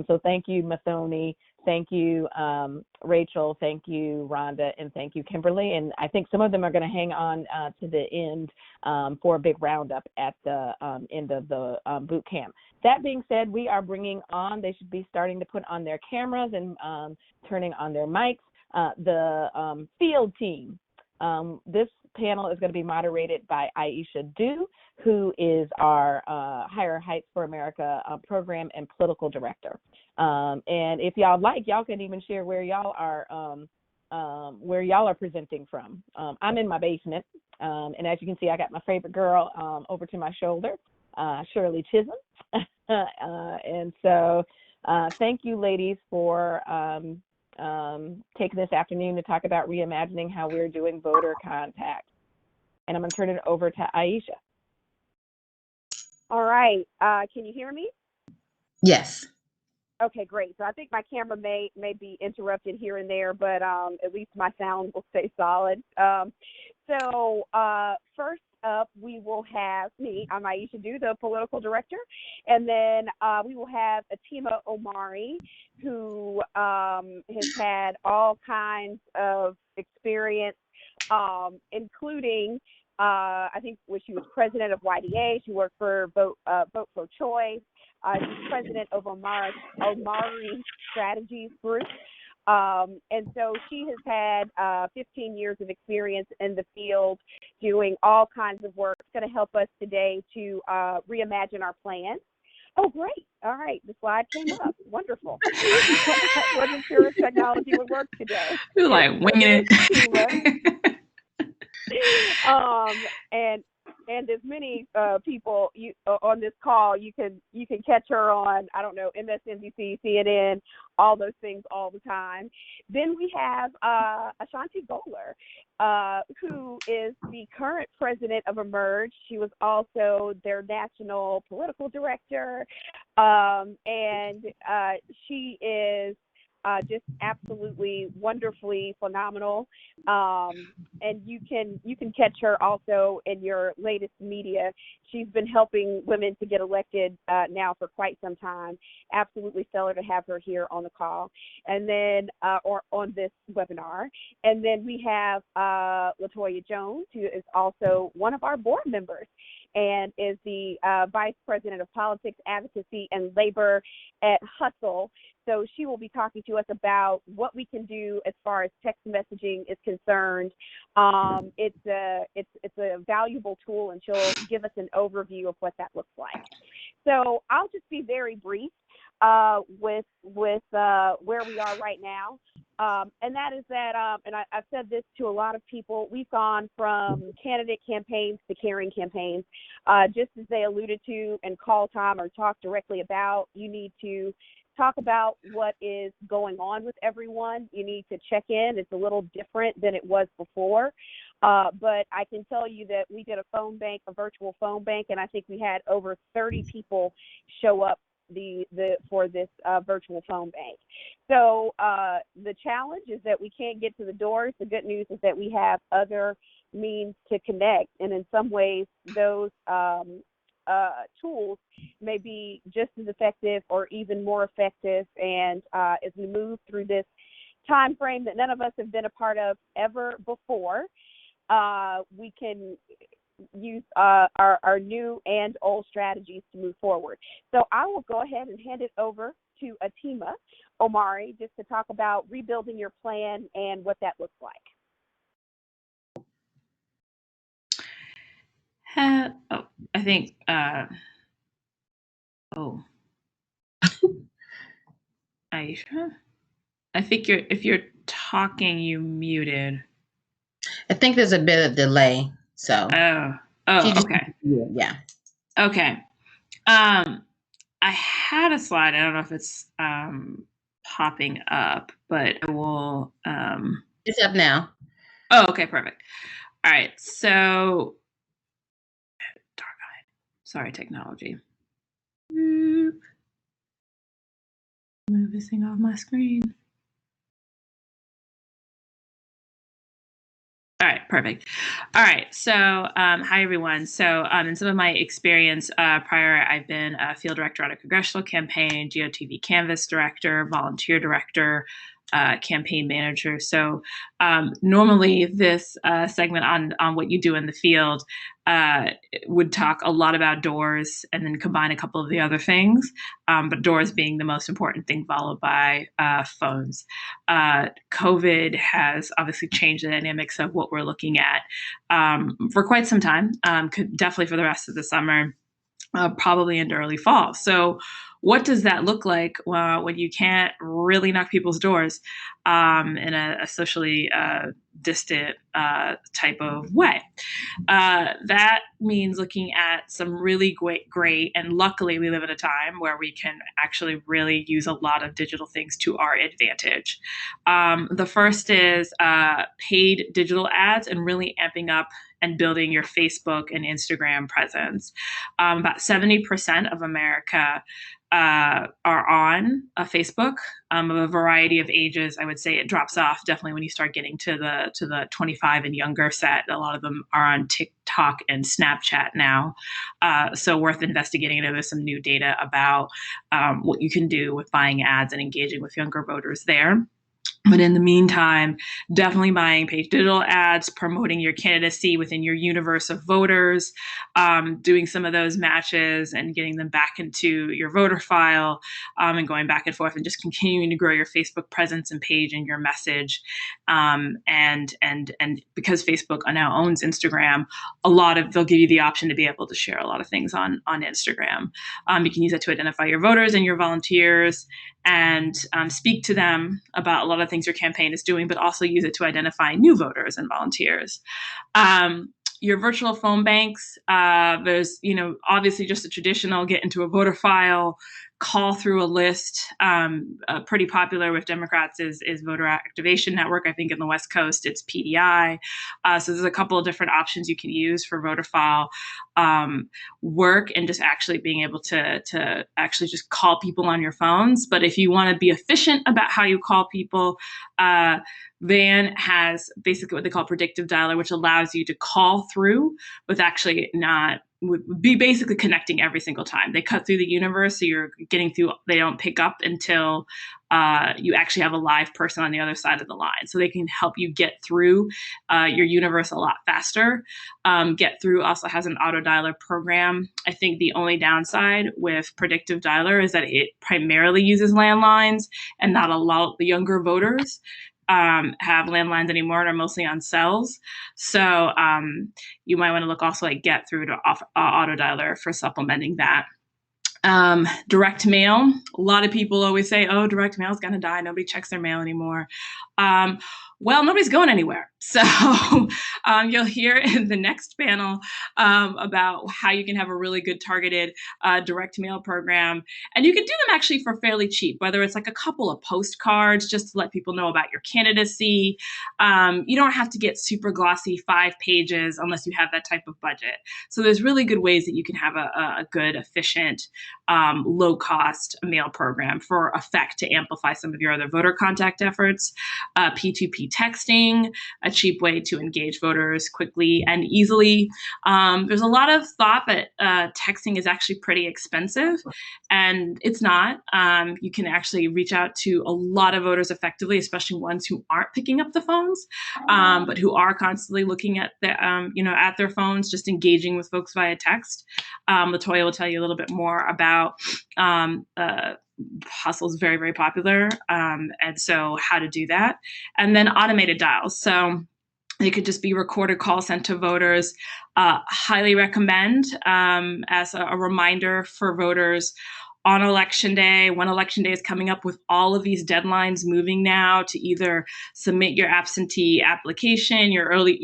So thank you, Mathoni. Thank you, Rachel. Thank you, Rhonda. And thank you, Kimberly. And I think some of them are going to hang on to the end for a big roundup at the end of the boot camp. That being said, we are bringing on, they should be starting to put on their cameras and turning on their mics, the field team. This panel is going to be moderated by Aisha Dew, who is our Higher Heights for America program and political director. And if y'all like, y'all can even share where y'all are presenting from. I'm in my basement, and as you can see, I got my favorite girl over to my shoulder, Shirley Chisholm. And so thank you, ladies, for taking this afternoon to talk about reimagining how we're doing voter contact. And I'm going to turn it over to Aisha. All right. Can you hear me? Yes. Okay, great. So I think my camera may be interrupted here and there, but at least my sound will stay solid. So first up, we will have me. I'm Aisha Dew, the political director. And then we will have Atima Omari, who has had all kinds of experience, including I think when she was president of YDA, she worked for Vote for Choice. She's president of Omari Strategies Group. And so she has had 15 years of experience in the field doing all kinds of work. It's going to help us today to reimagine our plans. Oh, great. All right. The slide came up. Wonderful. I wasn't sure if technology would work today. You're like winging it. And as many people on this call, you can catch her on, I don't know, MSNBC, CNN, all those things all the time. Then we have Ashanti Bowler, who is the current president of Emerge. She was also their national political director, and she is just absolutely wonderfully phenomenal, and you can catch her also in your latest media. She's been helping women to get elected now for quite some time. Absolutely stellar to have her here on the call, and then or on this webinar. And then we have Latoya Jones, who is also one of our board members and is the Vice President of Politics, Advocacy, and Labor at Hustle. So she will be talking to us about what we can do as far as text messaging is concerned. It's a valuable tool, and she'll give us an overview of what that looks like. So I'll just be very brief with where we are right now. And that is that, and I've said this to a lot of people, we've gone from candidate campaigns to caring campaigns. Just as they alluded to and call time or talk directly about, you need to talk about what is going on with everyone. You need to check in. It's a little different than it was before. But I can tell you that we did a virtual phone bank, and I think we had over 30 people show up for this virtual phone bank. So the challenge is that we can't get to the doors. The good news is that we have other means to connect, and in some ways those tools may be just as effective or even more effective. And as we move through this time frame that none of us have been a part of ever before, we can use our new and old strategies to move forward. So I will go ahead and hand it over to Atima Omari just to talk about rebuilding your plan and what that looks like. I think, Aisha? I think if you're talking, you muted. I think there's a bit of delay. So Okay. Yeah. Okay. I had a slide. I don't know if it's popping up, but I will. It's up now. Oh, okay, perfect. All right. So, sorry, technology. Move this thing off my screen. All right, perfect. All right, so hi everyone. So in some of my experience prior, I've been a field director on a congressional campaign, GOTV Canvas director, volunteer director, campaign manager. So normally this segment on what you do in the field would talk a lot about doors and then combine a couple of the other things, but doors being the most important thing, followed by phones. COVID has obviously changed the dynamics of what we're looking at for quite some time, definitely for the rest of the summer, probably into early fall. So what does that look like when you can't really knock people's doors in a socially distant type of way? That means looking at some really great, and luckily we live in a time where we can actually really use a lot of digital things to our advantage. The first is paid digital ads and really amping up and building your Facebook and Instagram presence. About 70% of America are on Facebook of a variety of ages. I would say it drops off definitely when you start getting to the 25 and younger set. A lot of them are on TikTok and Snapchat now. So worth investigating. There's some new data about what you can do with buying ads and engaging with younger voters there. But in the meantime, definitely buying paid digital ads, promoting your candidacy within your universe of voters, doing some of those matches and getting them back into your voter file, and going back and forth and just continuing to grow your Facebook presence and page and your message. And because Facebook now owns Instagram, they'll give you the option to be able to share a lot of things on Instagram. You can use that to identify your voters and your volunteers and speak to them about a lot of things your campaign is doing, but also use it to identify new voters and volunteers. Your virtual phone banks, there's, obviously just a traditional get into a voter file, call through a list. Pretty popular with Democrats is Voter Activation Network. I think in the West Coast, it's PDI. So there's a couple of different options you can use for voter file work and just actually being able to actually just call people on your phones. But if you want to be efficient about how you call people, Van has basically what they call predictive dialer, which allows you to call through with actually would be basically connecting every single time. They cut through the universe, so you're getting through, they don't pick up until you actually have a live person on the other side of the line. So they can help you get through your universe a lot faster. Get Through also has an auto dialer program. I think the only downside with predictive dialer is that it primarily uses landlines and not a lot of the younger voters have landlines anymore and are mostly on cells. So you might want to look also at Get Through to auto dialer for supplementing that. Direct mail. A lot of people always say, oh, direct mail is going to die. Nobody checks their mail anymore. Well, nobody's going anywhere. So you'll hear in the next panel about how you can have a really good targeted direct mail program. And you can do them actually for fairly cheap, whether it's like a couple of postcards just to let people know about your candidacy. You don't have to get super glossy 5 pages unless you have that type of budget. So there's really good ways that you can have a good, efficient, low-cost mail program for effect to amplify some of your other voter contact efforts. P2P texting, a cheap way to engage voters quickly and easily. There's a lot of thought that texting is actually pretty expensive, and it's not. You can actually reach out to a lot of voters effectively, especially ones who aren't picking up the phones, but who are constantly looking at at their phones, just engaging with folks via text. Latoya will tell you a little bit more about Hustle is very, very popular. And so how to do that. And then automated dials. So it could just be recorded calls sent to voters. Highly recommend as a reminder for voters, on election day, when election day is coming up, with all of these deadlines moving now to either submit your absentee application, your early,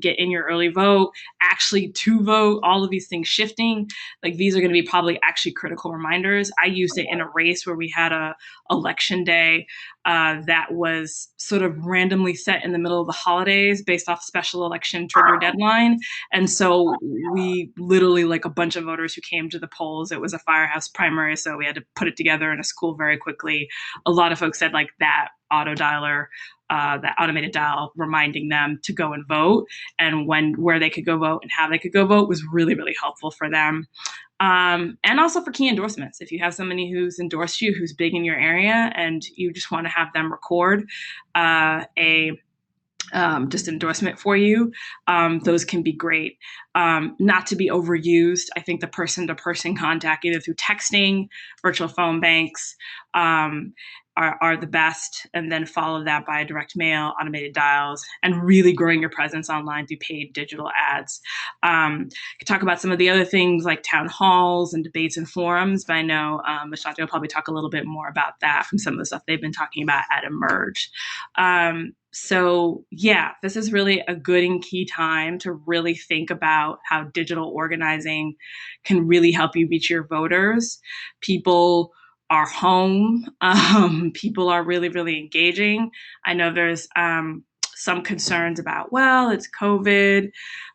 get in your early vote, actually to vote, all of these things shifting, like these are going to be probably actually critical reminders. I used it in a race where we had a election day that was sort of randomly set in the middle of the holidays based off special election trigger deadline. And so we literally, like a bunch of voters who came to the polls, it was a firehouse primary, so we had to put it together in a school very quickly. A lot of folks said like that auto dialer, that automated dial reminding them to go and vote, and where they could go vote and how they could go vote was really, really helpful for them. And also for key endorsements. If you have somebody who's endorsed you, who's big in your area, and you just want to have them record just endorsement for you, those can be great. Not to be overused. I think the person-to-person contact, either through texting, virtual phone banks, are the best, and then follow that by direct mail, automated dials, and really growing your presence online through paid digital ads. Could talk about some of the other things like town halls and debates and forums, but I know Ashanti will probably talk a little bit more about that from some of the stuff they've been talking about at Emerge. So yeah, this is really a good and key time to really think about how digital organizing can really help you reach your voters. People are home. People are really, really engaging. I know there's some concerns about, well, it's COVID.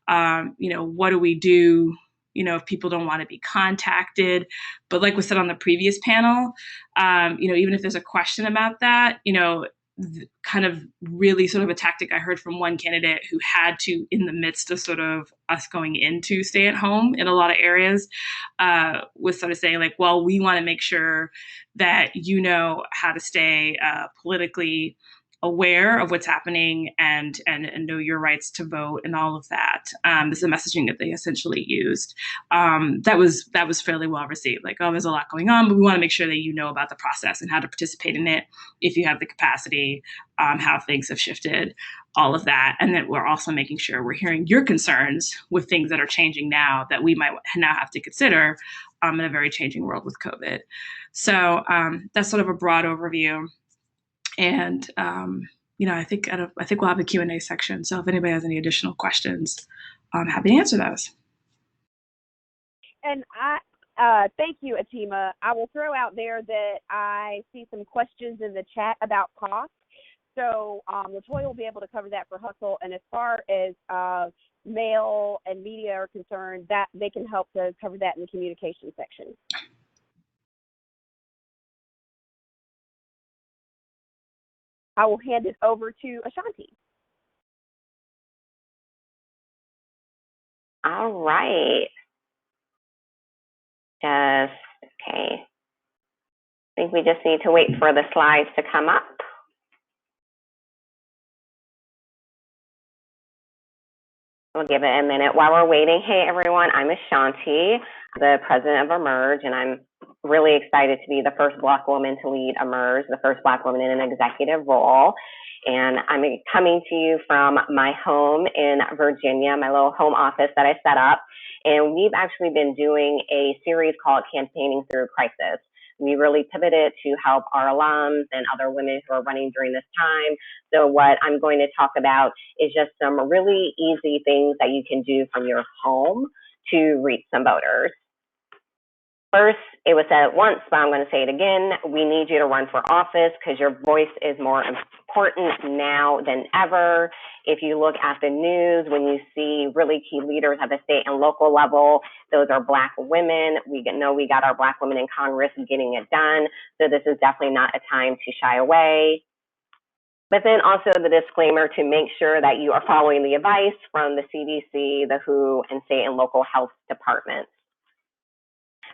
What do we do? If people don't want to be contacted. But like we said on the previous panel, even if there's a question about that, kind of really sort of a tactic I heard from one candidate who had to, in the midst of sort of us going into stay at home in a lot of areas, was sort of saying like, well, we want to make sure that you know how to stay politically aware of what's happening and know your rights to vote and all of that. This is the messaging that they essentially used. That was fairly well received. Like, oh, there's a lot going on, but we want to make sure that you know about the process and how to participate in it if you have the capacity, how things have shifted, all of that. And that we're also making sure we're hearing your concerns with things that are changing now that we might now have to consider in a very changing world with COVID. So that's sort of a broad overview. And I think we'll have a Q&A section. So if anybody has any additional questions, I'm happy to answer those. And I thank you, Atima. I will throw out there that I see some questions in the chat about cost. So LaToya will be able to cover that for Hustle. And as far as mail and media are concerned, that they can help to cover that in the communication section. I will hand it over to Ashanti. All right. Okay. I think we just need to wait for the slides to come up. We'll give it a minute while we're waiting. Hey, everyone, I'm Ashanti, the president of Emerge, and I'm really excited to be the first Black woman to lead Emerge, the first Black woman in an executive role. And I'm coming to you from my home in Virginia, my little home office that I set up. And we've actually been doing a series called Campaigning Through Crisis. We really pivoted to help our alums and other women who are running during this time. So what I'm going to talk about is just some really easy things that you can do from your home to reach some voters. First, it was said once, but I'm going to say it again. We need you to run for office because your voice is more important now than ever. If you look at the news, when you see really key leaders at the state and local level, those are Black women. We know we got our Black women in Congress getting it done. So this is definitely not a time to shy away. But then also the disclaimer to make sure that you are following the advice from the CDC, the WHO, and state and local health departments.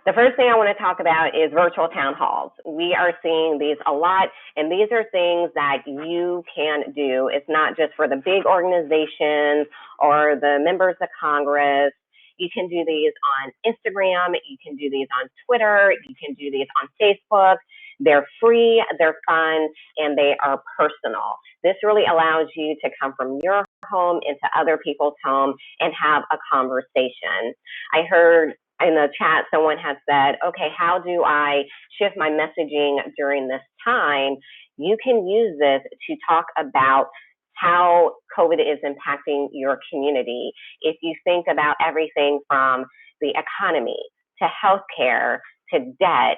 The first thing I want to talk about is virtual town halls. We are seeing these a lot, and these are things that you can do. It's not just for the big organizations or the members of Congress. You can do these on Instagram, you can do these on Twitter, you can do these on Facebook. They're free, they're fun, and they are personal. This really allows you to come from your home into other people's home and have a conversation. I heard in the chat, someone has said, okay, how do I shift my messaging during this time? You can use this to talk about how COVID is impacting your community. If you think about everything from the economy to healthcare to debt,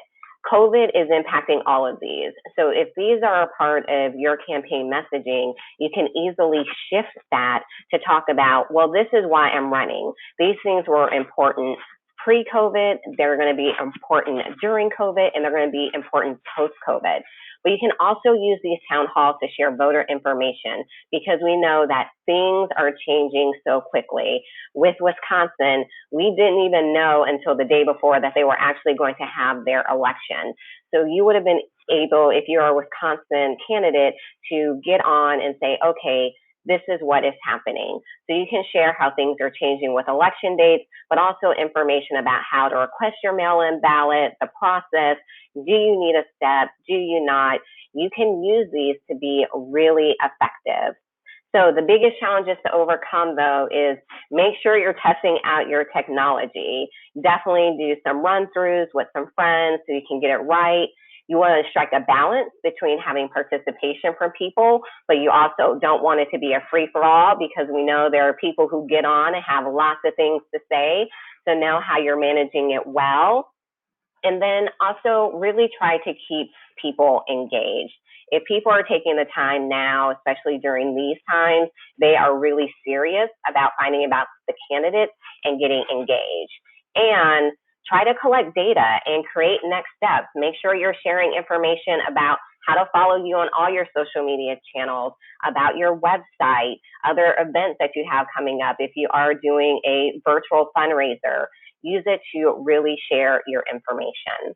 COVID is impacting all of these. So if these are a part of your campaign messaging, you can easily shift that to talk about, well, this is why I'm running. These things were important pre-COVID, they're going to be important during COVID, and they're going to be important post-COVID. But you can also use these town halls to share voter information, because we know that things are changing so quickly. With Wisconsin, we didn't even know until the day before that they were actually going to have their election. So you would have been able, if you're a Wisconsin candidate, to get on and say, okay, this is what is happening. So you can share how things are changing with election dates, but also information about how to request your mail-in ballot, the process. Do you need a step? Do you not? You can use these to be really effective. So the biggest challenges to overcome, though, is make sure you're testing out your technology. Definitely do some run-throughs with some friends so you can get it right. You want to strike a balance between having participation from people, but you also don't want it to be a free-for-all, because we know there are people who get on and have lots of things to say. So know how you're managing it well. And then also really try to keep people engaged. If people are taking the time now, especially during these times, they are really serious about finding about the candidates and getting engaged. And try to collect data and create next steps. Make sure you're sharing information about how to follow you on all your social media channels, about your website, other events that you have coming up. If you are doing a virtual fundraiser, use it to really share your information.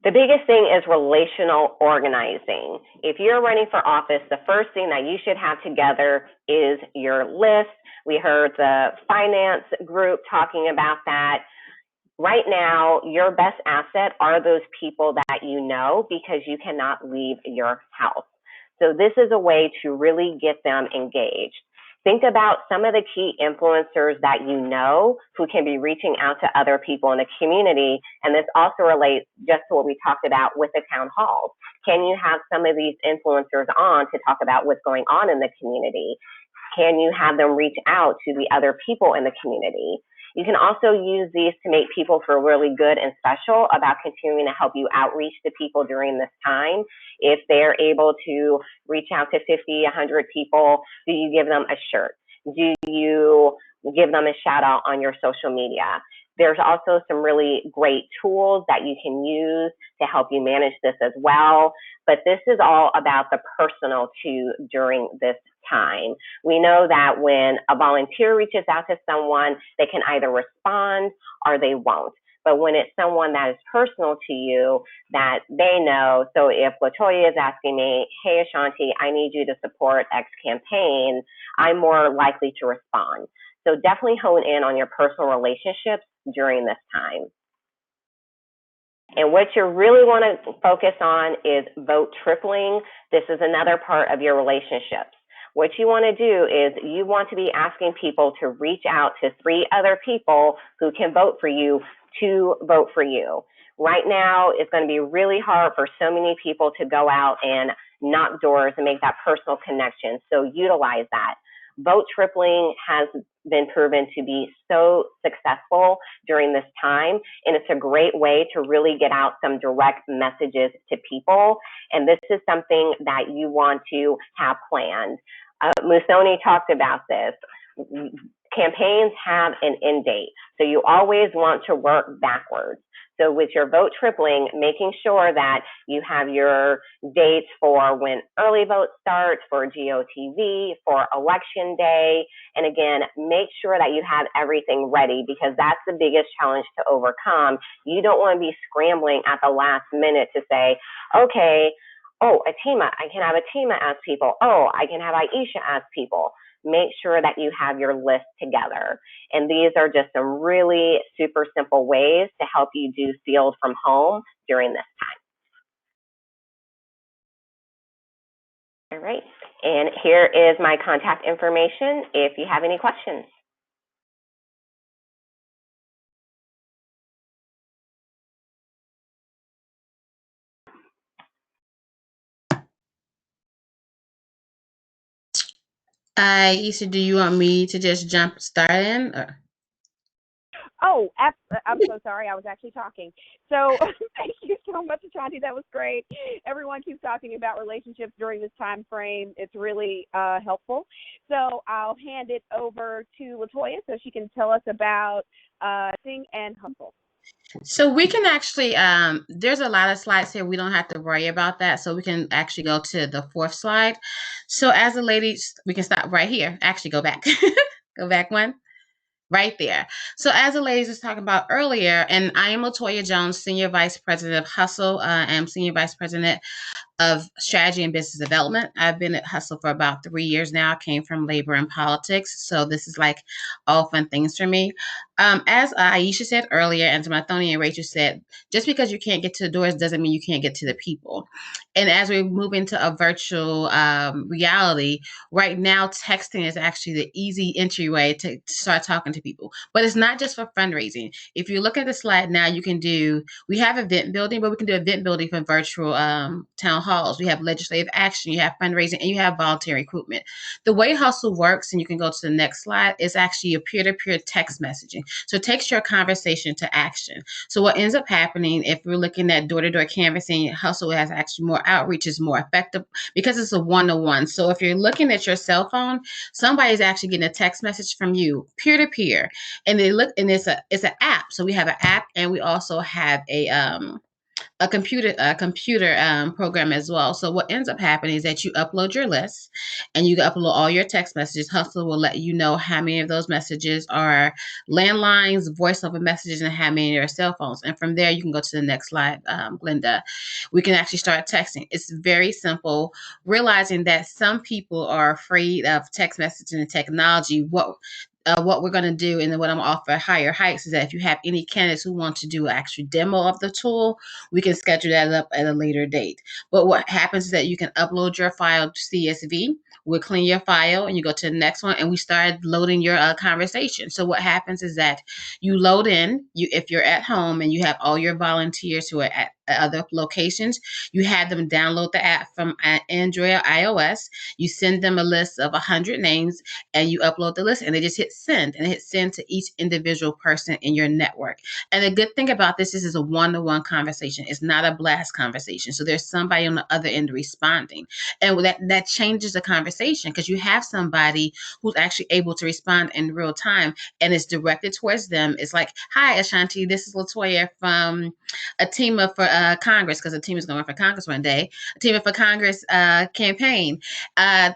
The biggest thing is relational organizing. If you're running for office, the first thing that you should have together is your list. We heard the finance group talking about that. Right now, your best asset are those people that you know, because you cannot leave your house. So this is a way to really get them engaged. Think about some of the key influencers that you know who can be reaching out to other people in the community. And this also relates just to what we talked about with the town halls. Can you have some of these influencers on to talk about what's going on in the community? Can you have them reach out to the other people in the community? You can also use these to make people feel really good and special about continuing to help you outreach to people during this time. If they're able to reach out to 50, 100 people, do you give them a shirt? Do you give them a shout out on your social media? There's also some really great tools that you can use to help you manage this as well. But this is all about the personal too during this time. We know that when a volunteer reaches out to someone, they can either respond or they won't. But when it's someone that is personal to you, that they know, so if LaToya is asking me, hey, Ashanti, I need you to support X campaign, I'm more likely to respond. So definitely hone in on your personal relationships during this time. And what you really want to focus on is vote tripling. This is another part of your relationships. What you want to do is you want to be asking people to reach out to 3 other people who can vote for you to vote for you. Right now, it's going to be really hard for so many people to go out and knock doors and make that personal connection. So utilize that. Vote tripling has been proven to be so successful during this time, and it's a great way to really get out some direct messages to people. And this is something that you want to have planned. Musoni talked about this. Campaigns have an end date, so you always want to work backwards. So with your vote tripling, making sure that you have your dates for when early vote starts, for GOTV, for election day. And again, make sure that you have everything ready, because that's the biggest challenge to overcome. You don't want to be scrambling at the last minute to say, okay, oh, Atima, I can have Atima ask people. Oh, I can have Aisha ask people. Make sure that you have your list together. And these are just some really super simple ways to help you do field from home during this time. All right, and here is my contact information if you have any questions. Issa, do you want me to just jump start in? Or? Oh, I'm so sorry. I was actually talking. So thank you so much, Ashanti. That was great. Everyone keeps talking about relationships during this time frame. It's really helpful. So I'll hand it over to Latoya so she can tell us about Sing and Hustle. So we can actually, there's a lot of slides here. We don't have to worry about that. So we can actually go to the fourth slide. So as a lady, we can stop right here. Actually, go back. Go back one. Right there. So as the ladies was talking about earlier, and I am Latoya Jones, Senior Vice President of Hustle. I'm Senior Vice President of Strategy and Business Development. I've been at Hustle for about 3 years now. I came from labor and politics, so this is like all fun things for me. As Aisha said earlier, and to my Tony and Rachel said, just because you can't get to the doors doesn't mean you can't get to the people. And as we move into a virtual reality, right now texting is actually the easy entryway to start talking to people. But it's not just for fundraising. If you look at the slide now, we have event building, but we can do event building for virtual town halls. We have legislative action, you have fundraising, and you have volunteer recruitment. The way Hustle works, and you can go to the next slide, is actually a peer-to-peer text messaging. So it takes your conversation to action. So what ends up happening, if we're looking at door-to-door canvassing, Hustle has actually more outreach, is more effective because it's a one-to-one. So if you're looking at your cell phone, somebody's actually getting a text message from you peer-to-peer, and it's an app. So we have an app, and we also have a computer program as well. So what ends up happening is that you upload your list and you upload all your text messages. Hustle will let you know how many of those messages are landlines, voice over messages, and how many are cell phones. And from there, you can go to the next slide, Glenda. We can actually start texting. It's very simple. Realizing that some people are afraid of text messaging and technology. What we're going to do, and then what I'm offer Higher Heights, is that if you have any candidates who want to do an actual demo of the tool, we can schedule that up at a later date. But what happens is that you can upload your file to CSV. We'll clean your file, and you go to the next one, and we start loading your conversation. So what happens is that you load in, if you're at home and you have all your volunteers who are at other locations, you have them download the app from Android or iOS. You send them a list of 100 names, and you upload the list, and they just hit send, and hit send to each individual person in your network. And the good thing about this is a one-to-one conversation. It's not a blast conversation. So there's somebody on the other end responding. And that changes the conversation, because you have somebody who's actually able to respond in real time, and it's directed towards them. It's like, hi, Ashanti, this is Latoya from a team up for Congress, because a team is going to run for Congress one day, a team up for Congress campaign. Are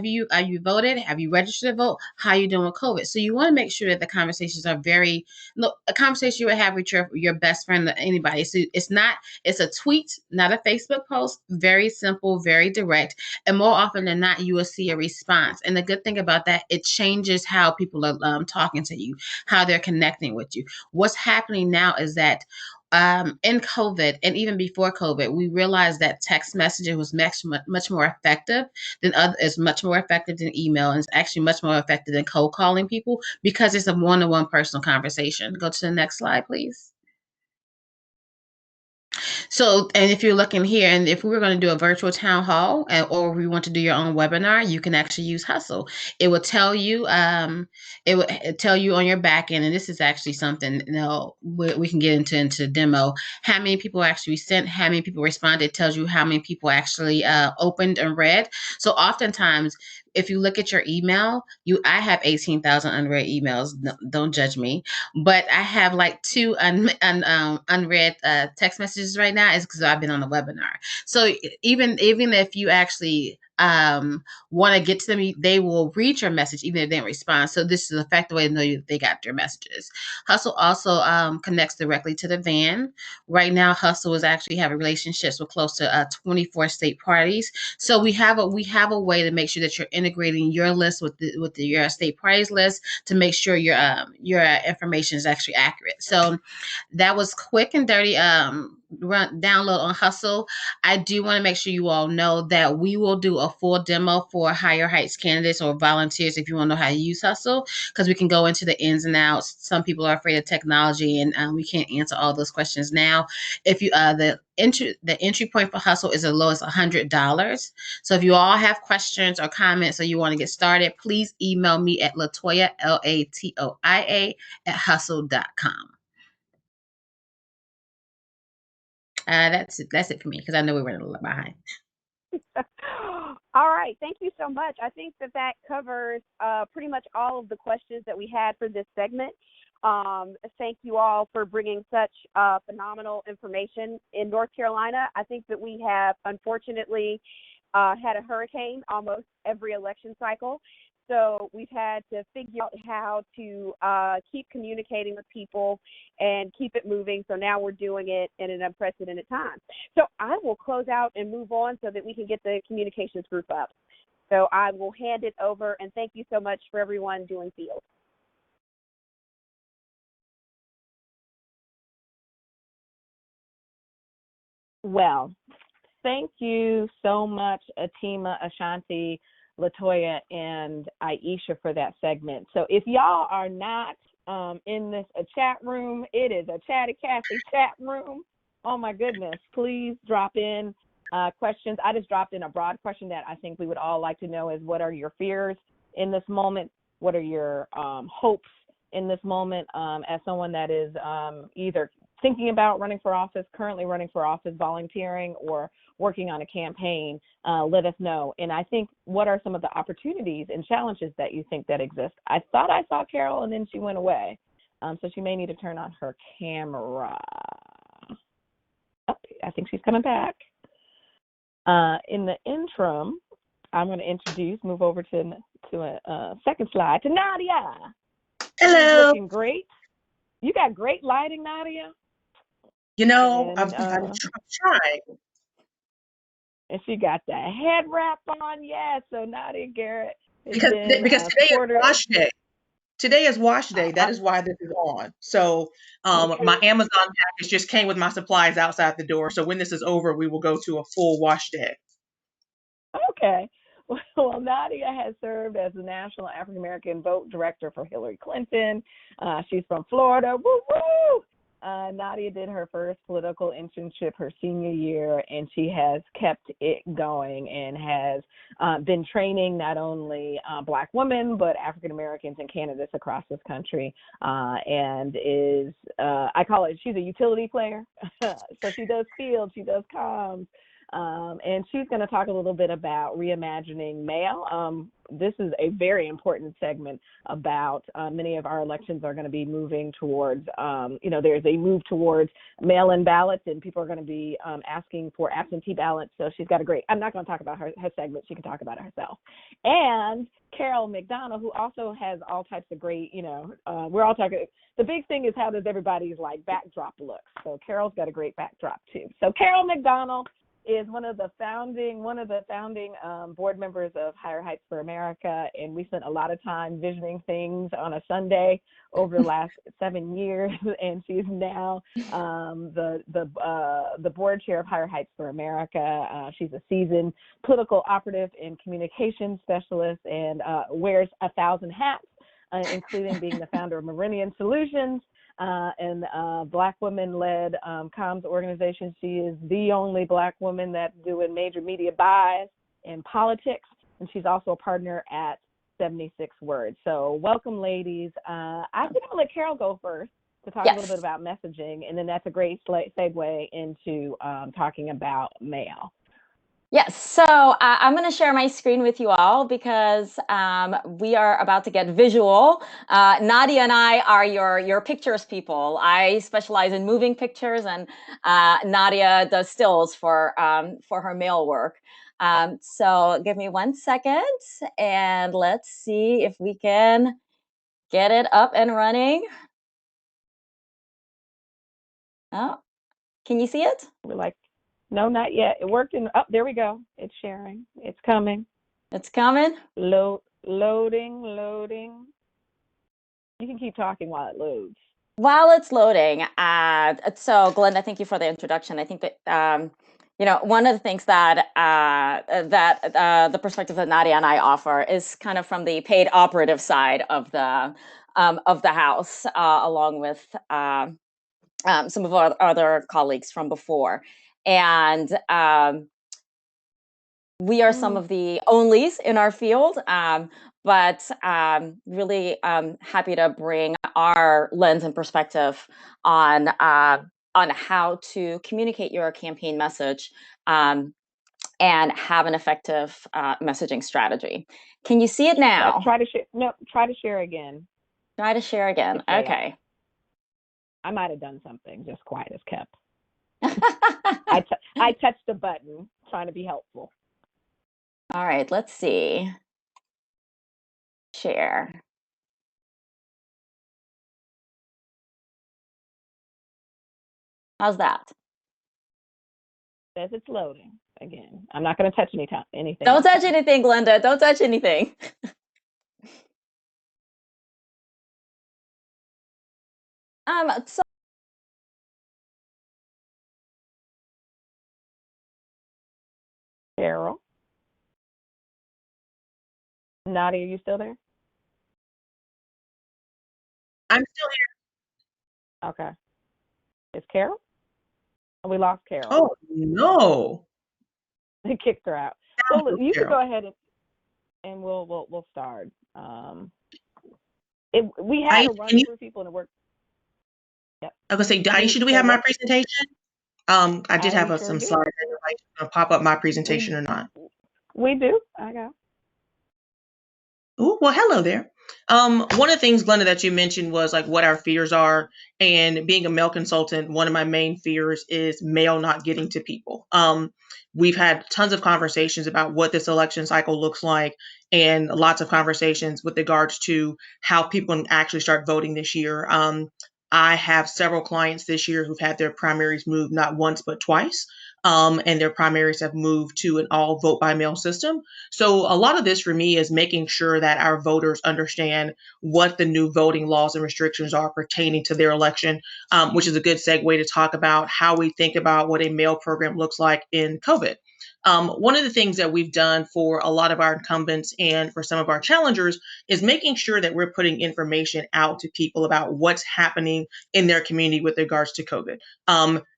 you voted? Have you registered to vote? How are you doing with COVID? So you want to make sure that the conversations are a conversation you would have with your best friend or anybody. So it's a tweet, not a Facebook post. Very simple, very direct. And more often than not, you will see a response. And the good thing about that, it changes how people are talking to you, how they're connecting with you. What's happening now is that in COVID, and even before COVID, we realized that text messaging was much more effective is much more effective than email, and it's actually much more effective than cold calling people, because it's a one-to-one personal conversation. Go to the next slide, please. So, and if you're looking here, and if we were going to do a virtual town hall, or we want to do your own webinar, you can actually use Hustle. It will tell you, on your back end, and this is actually something, we can get into demo, how many people actually sent, how many people responded. It tells you how many people actually opened and read. So oftentimes, if you look at your email, I have 18,000 unread emails. Don't judge me, but I have like 2 unread text messages right now. Is because I've been on a webinar. So even if you actually want to get to them, they will read your message even if they don't respond. So this is an effective way to know they got your messages. Hustle also connects directly to the van. Right now, Hustle is actually having relationships with close to 24 state parties. So we have a way to make sure that you're integrating your list with your state parties list, to make sure your information is actually accurate. So that was quick and dirty download on Hustle. I do want to make sure you all know that we will do a a full demo for Higher Heights candidates or volunteers if you want to know how to use Hustle, because we can go into the ins and outs. Some people are afraid of technology, and we can't answer all those questions now. If you the entry point for Hustle is as low as $100. So if you all have questions or comments or you want to get started, please email me at Latoya, LATOIA @hustle.com. That's it for me, because I know we're running a little behind. All right. Thank you so much. I think that covers pretty much all of the questions that we had for this segment. Thank you all for bringing such phenomenal information. In North Carolina, I think that we have, unfortunately, had a hurricane almost every election cycle. So we've had to figure out how to keep communicating with people and keep it moving. So now we're doing it in an unprecedented time. So I will close out and move on so that we can get the communications group up. So I will hand it over, and thank you so much for everyone doing field. Well, thank you so much, Atima, Ashanti, Latoya, and Aisha for that segment. So if y'all are not in this chat room, it is a Chatty Cathy chat room. Oh my goodness, please drop in questions. I just dropped in a broad question that I think we would all like to know is, what are your fears in this moment? What are your hopes in this moment? As someone that is either thinking about running for office, currently running for office, volunteering, or working on a campaign, let us know. And I think, what are some of the opportunities and challenges that you think that exist? I thought I saw Carol, and then she went away. So she may need to turn on her camera. Oh, I think she's coming back. In the interim, I'm going to move over to a second slide, to Nadia. Hello. Looking great. You got great lighting, Nadia. You know, I'm trying. And she got the head wrap on, yes. So Nadia Garrett Because today is wash day. Today is wash day. That is why this is on. So my Amazon package just came with my supplies outside the door. So when this is over, we will go to a full wash day. Okay. Well, Nadia has served as the National African American Vote Director for Hillary Clinton. She's from Florida. Woo woo! Nadia did her first political internship her senior year, and she has kept it going and has been training not only Black women, but African Americans and candidates across this country, and is, I call it, she's a utility player. So she does field, she does comms, and she's going to talk a little bit about reimagining mail. This is a very important segment about many of our elections are going to be moving towards, there's a move towards mail-in ballots, and people are going to be asking for absentee ballots. So she's got I'm not going to talk about her segment. She can talk about it herself. And Carol McDonald, who also has all types of great, we're all talking, the big thing is, how does everybody's backdrop look? So Carol's got a great backdrop too. So Carol McDonald is one of the founding board members of Higher Heights for America, and we spent a lot of time visioning things on a Sunday over the last 7 years, and she's now the board chair of Higher Heights for America. She's a seasoned political operative and communications specialist, and wears 1,000 hats, including being the founder of Meridian Solutions, and Black women-led comms organization. She is the only Black woman that's doing major media buys in politics, and she's also a partner at 76 Words. So welcome, ladies. I think I'm going to let Carol go first to talk a little bit about messaging, and then that's a great segue into talking about mail. Yes, so I'm going to share my screen with you all because we are about to get visual. Nadia and I are your pictures people. I specialize in moving pictures, and Nadia does stills for her mail work. So give me 1 second, and let's see if we can get it up and running. Oh, can you see it? We're no, not yet. It worked oh, there we go. It's sharing. It's coming. It's coming. Loading. You can keep talking while it loads. While it's loading, so Glenda, thank you for the introduction. I think that one of the things that the perspective that Nadia and I offer is kind of from the paid operative side of the house, along with some of our other colleagues from before, and we are some of the onlys in our field, but really happy to bring our lens and perspective on how to communicate your campaign message and have an effective messaging strategy. Can you see it now? Try to share. No, try to share again. Try to share again. Okay. I might have done something. Just quiet as kept. I touched the button trying to be helpful. All right, let's see. Share. How's that? Says it's loading again. I'm not going to touch anything. Don't touch anything, Glenda. Don't touch anything. So Carol, Nadia, are you still there? I'm still here. Okay. Is Carol? Oh, we lost Carol. Oh no! They kicked her out. So you can go ahead and we'll start. We had a run through people in the work. Yep. I was gonna say, Aisha, do we have my presentation? I did have some slides that pop up my presentation or not. We do. I got. Oh, well, hello there. One of the things, Glenda, that you mentioned was like what our fears are. And being a mail consultant, one of my main fears is mail not getting to people. We've had tons of conversations about what this election cycle looks like, and lots of conversations with regards to how people can actually start voting this year. I have several clients this year who've had their primaries moved not once, but twice. And their primaries have moved to an all vote by mail system. So a lot of this for me is making sure that our voters understand what the new voting laws and restrictions are pertaining to their election, which is a good segue to talk about how we think about what a mail program looks like in COVID. One of the things that we've done for a lot of our incumbents and for some of our challengers is making sure that we're putting information out to people about what's happening in their community with regards to COVID.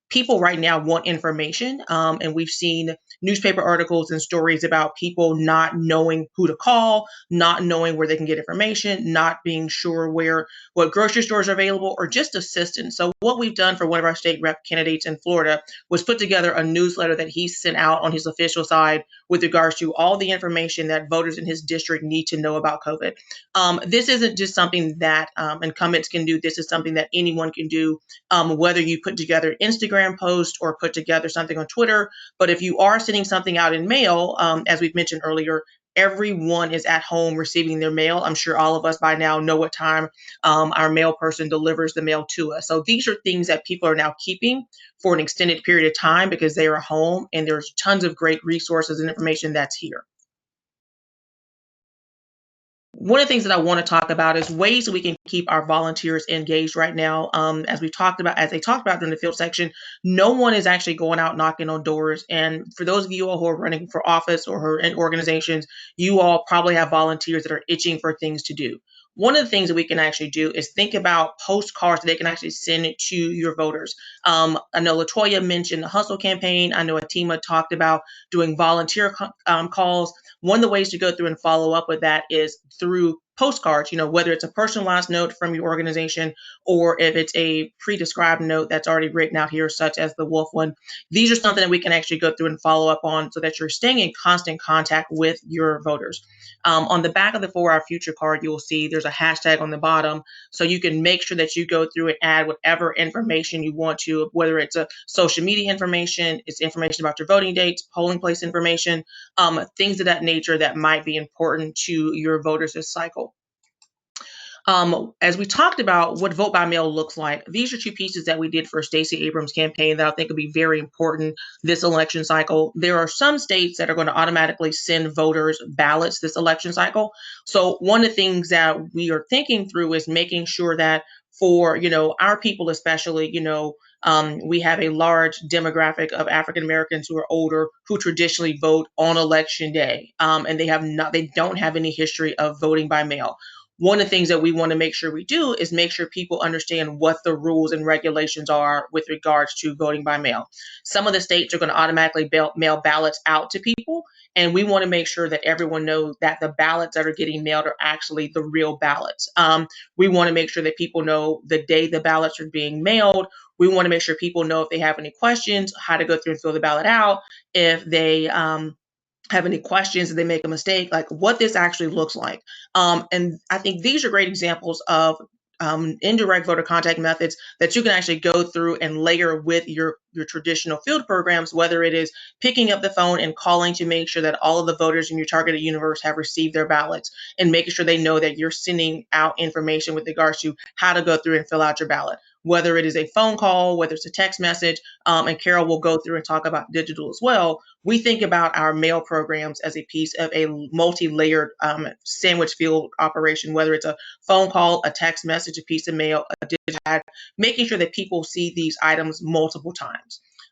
People right now want information, and we've seen newspaper articles and stories about people not knowing who to call, not knowing where they can get information, not being sure what grocery stores are available, or just assistance. So what we've done for one of our state rep candidates in Florida was put together a newsletter that he sent out on his official side with regards to all the information that voters in his district need to know about COVID. This isn't just something that incumbents can do. This is something that anyone can do, whether you put together Instagram post or put together something on Twitter. But if you are sending something out in mail, as we've mentioned earlier, everyone is at home receiving their mail. I'm sure all of us by now know what time our mail person delivers the mail to us. So these are things that people are now keeping for an extended period of time because they are home, and there's tons of great resources and information that's here. One of the things that I want to talk about is ways that we can keep our volunteers engaged right now. As they talked about during the field section, no one is actually going out knocking on doors. And for those of you all who are running for office or who are in organizations, you all probably have volunteers that are itching for things to do. One of the things that we can actually do is think about postcards that they can actually send to your voters. I know Latoya mentioned the Hustle campaign. I know Atima talked about doing volunteer calls. One of the ways to go through and follow up with that is through postcards, whether it's a personalized note from your organization or if it's a pre-described note that's already written out here, such as the Wolf one. These are something that we can actually go through and follow up on so that you're staying in constant contact with your voters. On the back of the For Our Future card, you'll see there's a hashtag on the bottom, so you can make sure that you go through and add whatever information you want to, whether it's a social media information, it's information about your voting dates, polling place information, things of that nature that might be important to your voters this cycle. As we talked about what vote by mail looks like, these are two pieces that we did for Stacey Abrams' campaign that I think will be very important this election cycle. There are some states that are going to automatically send voters ballots this election cycle. So one of the things that we are thinking through is making sure that for, our people, especially, we have a large demographic of African Americans who are older who traditionally vote on election day, and they don't have any history of voting by mail. One of the things that we want to make sure we do is make sure people understand what the rules and regulations are with regards to voting by mail. Some of the states are going to automatically mail ballots out to people, and we want to make sure that everyone knows that the ballots that are getting mailed are actually the real ballots. We want to make sure that people know the day the ballots are being mailed. We want to make sure people know if they have any questions, how to go through and fill the ballot out. If they have any questions, if they make a mistake, like what this actually looks like. And I think these are great examples of indirect voter contact methods that you can actually go through and layer with your traditional field programs, whether it is picking up the phone and calling to make sure that all of the voters in your targeted universe have received their ballots, and making sure they know that you're sending out information with regards to how to go through and fill out your ballot, whether it is a phone call, whether it's a text message, and Carol will go through and talk about digital as well. We think about our mail programs as a piece of a multi-layered sandwich field operation, whether it's a phone call, a text message, a piece of mail, a digital ad, making sure that people see these items multiple times.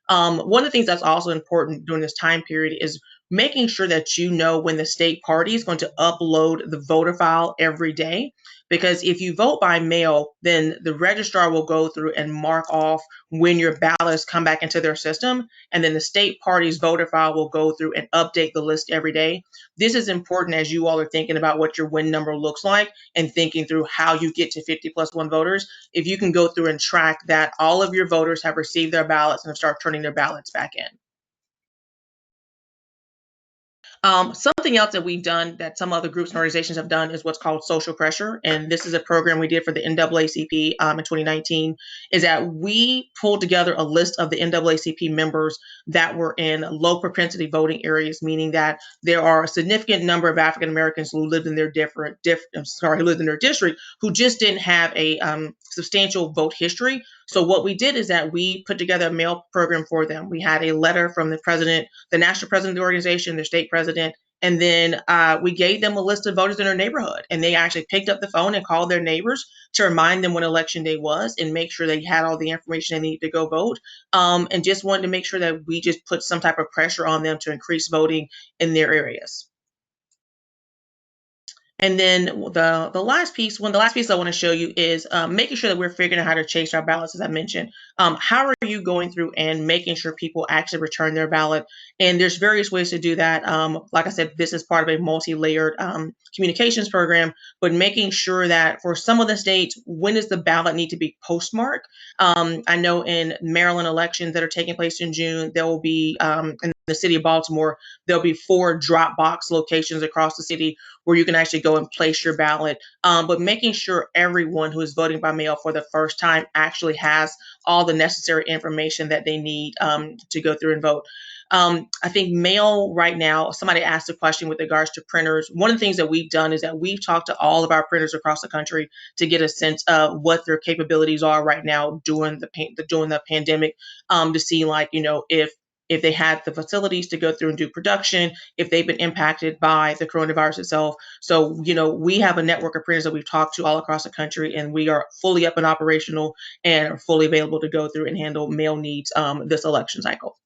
One of the things that's also important during this time period is making sure that you know when the state party is going to upload the voter file every day. Because if you vote by mail, then the registrar will go through and mark off when your ballots come back into their system. And then the state party's voter file will go through and update the list every day. This is important as you all are thinking about what your win number looks like and thinking through how you get to 50+1 voters. If you can go through and track that all of your voters have received their ballots and have started turning their ballots back in. Something else that we've done that some other groups and organizations have done is what's called social pressure. And this is a program we did for the NAACP in 2019, is that we pulled together a list of the NAACP members that were in low propensity voting areas, meaning that there are a significant number of African Americans who lived in their who lived in their district who just didn't have a substantial vote history. So what we did is that we put together a mail program for them. We had a letter from the president, the national president of the organization, their state president, and then we gave them a list of voters in their neighborhood. And they actually picked up the phone and called their neighbors to remind them when election day was and make sure they had all the information they needed to go vote. And just wanted to make sure that we just put some type of pressure on them to increase voting in their areas. And then the last piece I want to show you is making sure that we're figuring out how to chase our ballots, as I mentioned. How are you going through and making sure people actually return their ballot? And there's various ways to do that. Like I said, this is part of a multi-layered communications program, but making sure that for some of the states, when does the ballot need to be postmarked? I know in Maryland elections that are taking place in June, there will be, in the city of Baltimore, there'll be 4 drop box locations across the city where you can actually go and place your ballot. But making sure everyone who is voting by mail for the first time actually has all the necessary information that they need to go through and vote. I think mail right now, somebody asked a question with regards to printers. One of the things that we've done is that we've talked to all of our printers across the country to get a sense of what their capabilities are right now during the pandemic, to see, like, if they had the facilities to go through and do production, if they've been impacted by the coronavirus itself. So, we have a network of printers that we've talked to all across the country, and we are fully up and operational and are fully available to go through and handle mail needs this election cycle.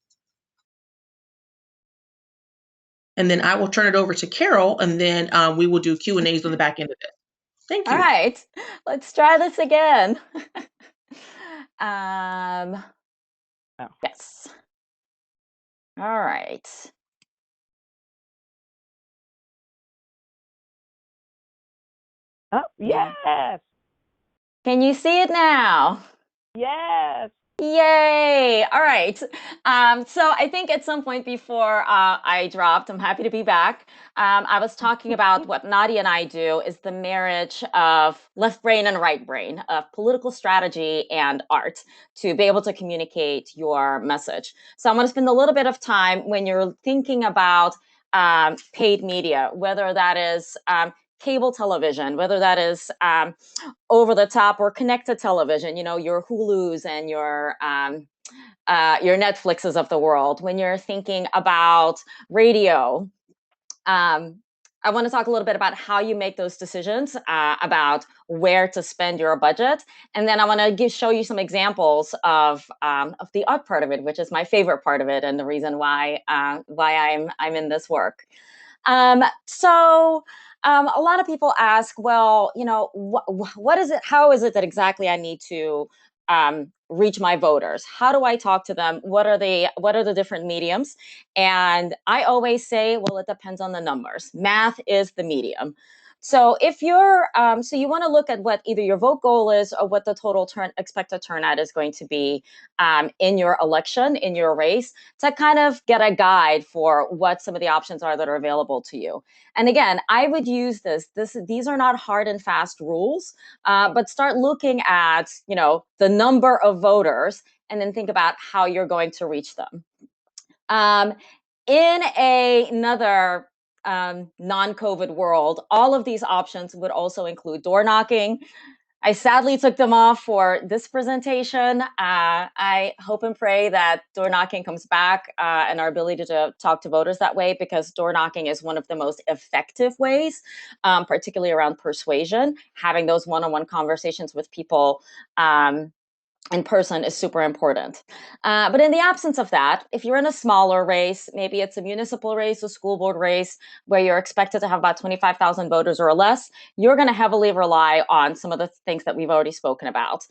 And then I will turn it over to Carol, and then we will do Q&As on the back end of it. Thank you. All right, let's try this again. Yes. All right. Oh, yes. Can you see it now? Yes. Yay! All right. So I think at some point before I dropped, I'm happy to be back. I was talking about what Nadia and I do is the marriage of left brain and right brain, of political strategy and art to be able to communicate your message. So I'm going to spend a little bit of time when you're thinking about paid media, whether that is cable television, whether that is over the top or connected television, your Hulus and your Netflixes of the world. When you're thinking about radio, I want to talk a little bit about how you make those decisions about where to spend your budget, and then I want to show you some examples of the art part of it, which is my favorite part of it, and the reason why I'm in this work. A lot of people ask, well, what is it? How is it that exactly I need to reach my voters? How do I talk to them? What are the different mediums? And I always say, well, it depends on the numbers. Math is the medium. So if you're, so you want to look at what either your vote goal is or what the total expected turnout is going to be in your election, in your race, to kind of get a guide for what some of the options are that are available to you. And again, I would use these are not hard and fast rules, but start looking at, the number of voters and then think about how you're going to reach them. In another non-COVID world, all of these options would also include door knocking. I sadly took them off for this presentation. I hope and pray that door knocking comes back and our ability to talk to voters that way, because door knocking is one of the most effective ways, particularly around persuasion. Having those one-on-one conversations with people in person is super important. But in the absence of that, if you're in a smaller race, maybe it's a municipal race, a school board race, where you're expected to have about 25,000 voters or less, you're going to heavily rely on some of the things that we've already spoken about.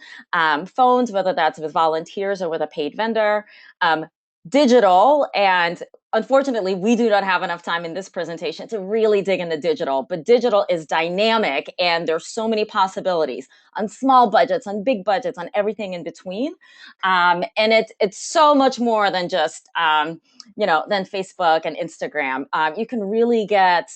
Phones, whether that's with volunteers or with a paid vendor, digital, and unfortunately, we do not have enough time in this presentation to really dig into digital, but digital is dynamic and there's so many possibilities on small budgets, on big budgets, on everything in between. And it's so much more than just, than Facebook and Instagram. You can really get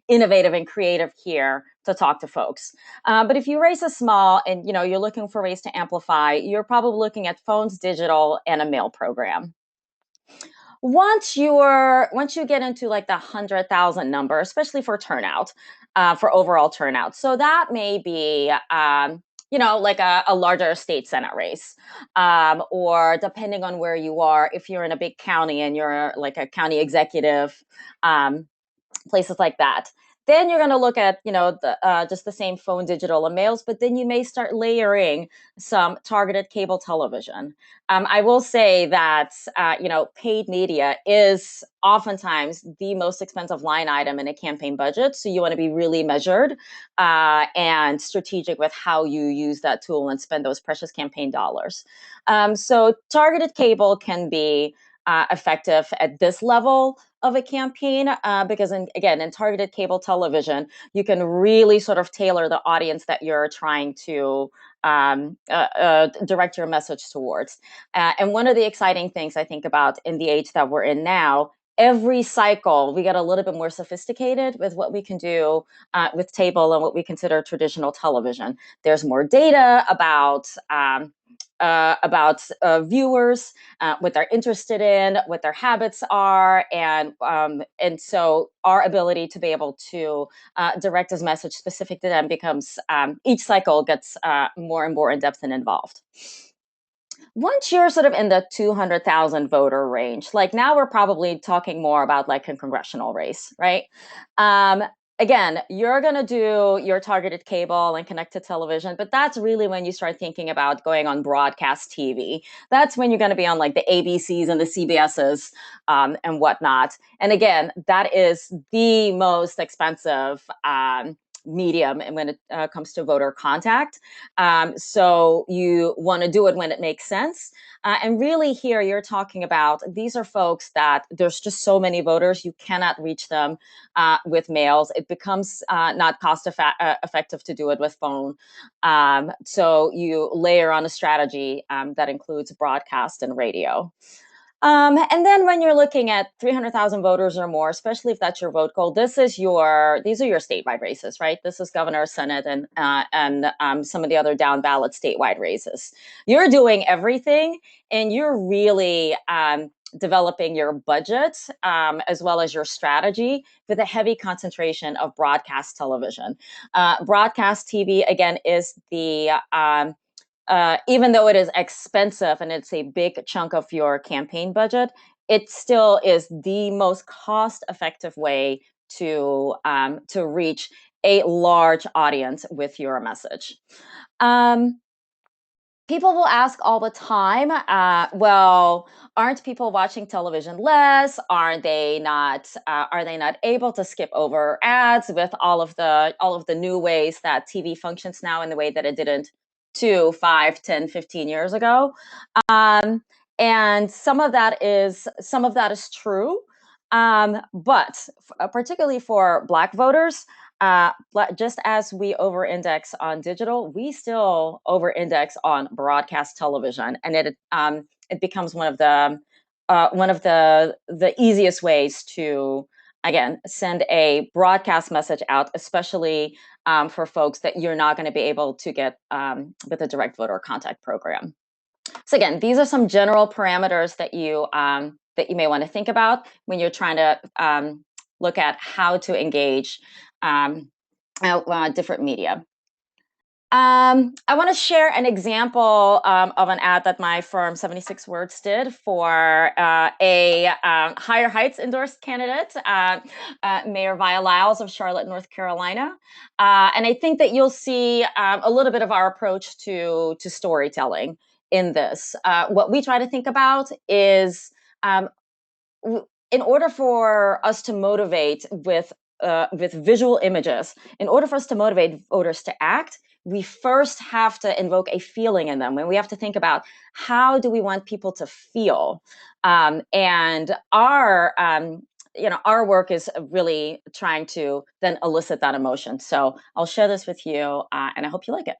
innovative and creative here to talk to folks. But if you raise a small and, you're looking for ways to amplify, you're probably looking at phones, digital, and a mail program. Once you get into like the 100,000 number, especially for turnout, for overall turnout, so that may be like a larger state senate race, or depending on where you are, if you're in a big county and you're like a county executive, places like that. Then you're going to look at, just the same phone, digital, and mails, but then you may start layering some targeted cable television. I will say that, paid media is oftentimes the most expensive line item in a campaign budget. So you want to be really measured and strategic with how you use that tool and spend those precious campaign dollars. So targeted cable can be effective at this level of a campaign, because in targeted cable television, you can really sort of tailor the audience that you're trying to direct your message towards. And one of the exciting things I think about in the age that we're in now, every cycle we get a little bit more sophisticated with what we can do with cable and what we consider traditional television. There's more data about viewers, what they're interested in, what their habits are, and so our ability to be able to direct this message specific to them becomes, each cycle gets more and more in depth and involved. Once you're sort of in the 200,000 voter range, like now we're probably talking more about like a congressional race, right? Again, you're going to do your targeted cable and connected television, but that's really when you start thinking about going on broadcast TV. That's when you're going to be on like the ABCs and the CBSs and whatnot. And again, that is the most expensive medium when it comes to voter contact. So you want to do it when it makes sense. And really here you're talking about, these are folks that there's just so many voters, you cannot reach them with mails. It becomes not cost effective to do it with phone. So you layer on a strategy that includes broadcast and radio. And then when you're looking at 300,000 voters or more, especially if that's your vote goal, these are your statewide races, right? This is governor, senate, and some of the other down ballot statewide races. You're doing everything, and you're really developing your budget as well as your strategy with a heavy concentration of broadcast television. Broadcast TV, again, is the even though it is expensive and it's a big chunk of your campaign budget, it still is the most cost-effective way to reach a large audience with your message. People will ask all the time, well, aren't people watching television less? Are they not able to skip over ads with all of the new ways that TV functions now in the way that it didn't 2, 5, 10, 15 years ago? And some of that is true. But particularly for Black voters, just as we over-index on digital, we still over-index on broadcast television, and it becomes one of the easiest ways to, again, send a broadcast message out, especially for folks that you're not going to be able to get with a direct voter contact program. So again, these are some general parameters that you may want to think about when you're trying to look at how to engage different media. I want to share an example of an ad that my firm 76 Words did for a Higher Heights endorsed candidate, Mayor Vi Lyles of Charlotte, North Carolina. And I think that you'll see a little bit of our approach to storytelling in this. What we try to think about is in order for us to motivate with visual images, in order for us to motivate voters to act, we first have to invoke a feeling in them, and we have to think about how do we want people to feel. And our work is really trying to then elicit that emotion. So I'll share this with you, and I hope you like it.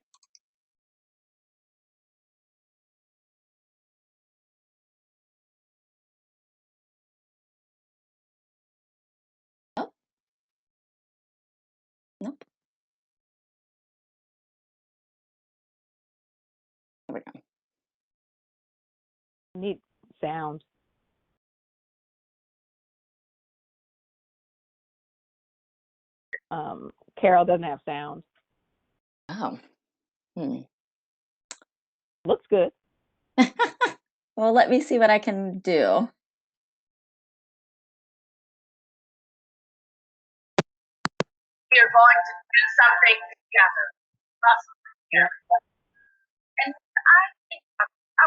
Oh. Nope. There we go. Need sound. Carol doesn't have sound. Oh. Looks good. Well, let me see what I can do. We are going to do something together. And I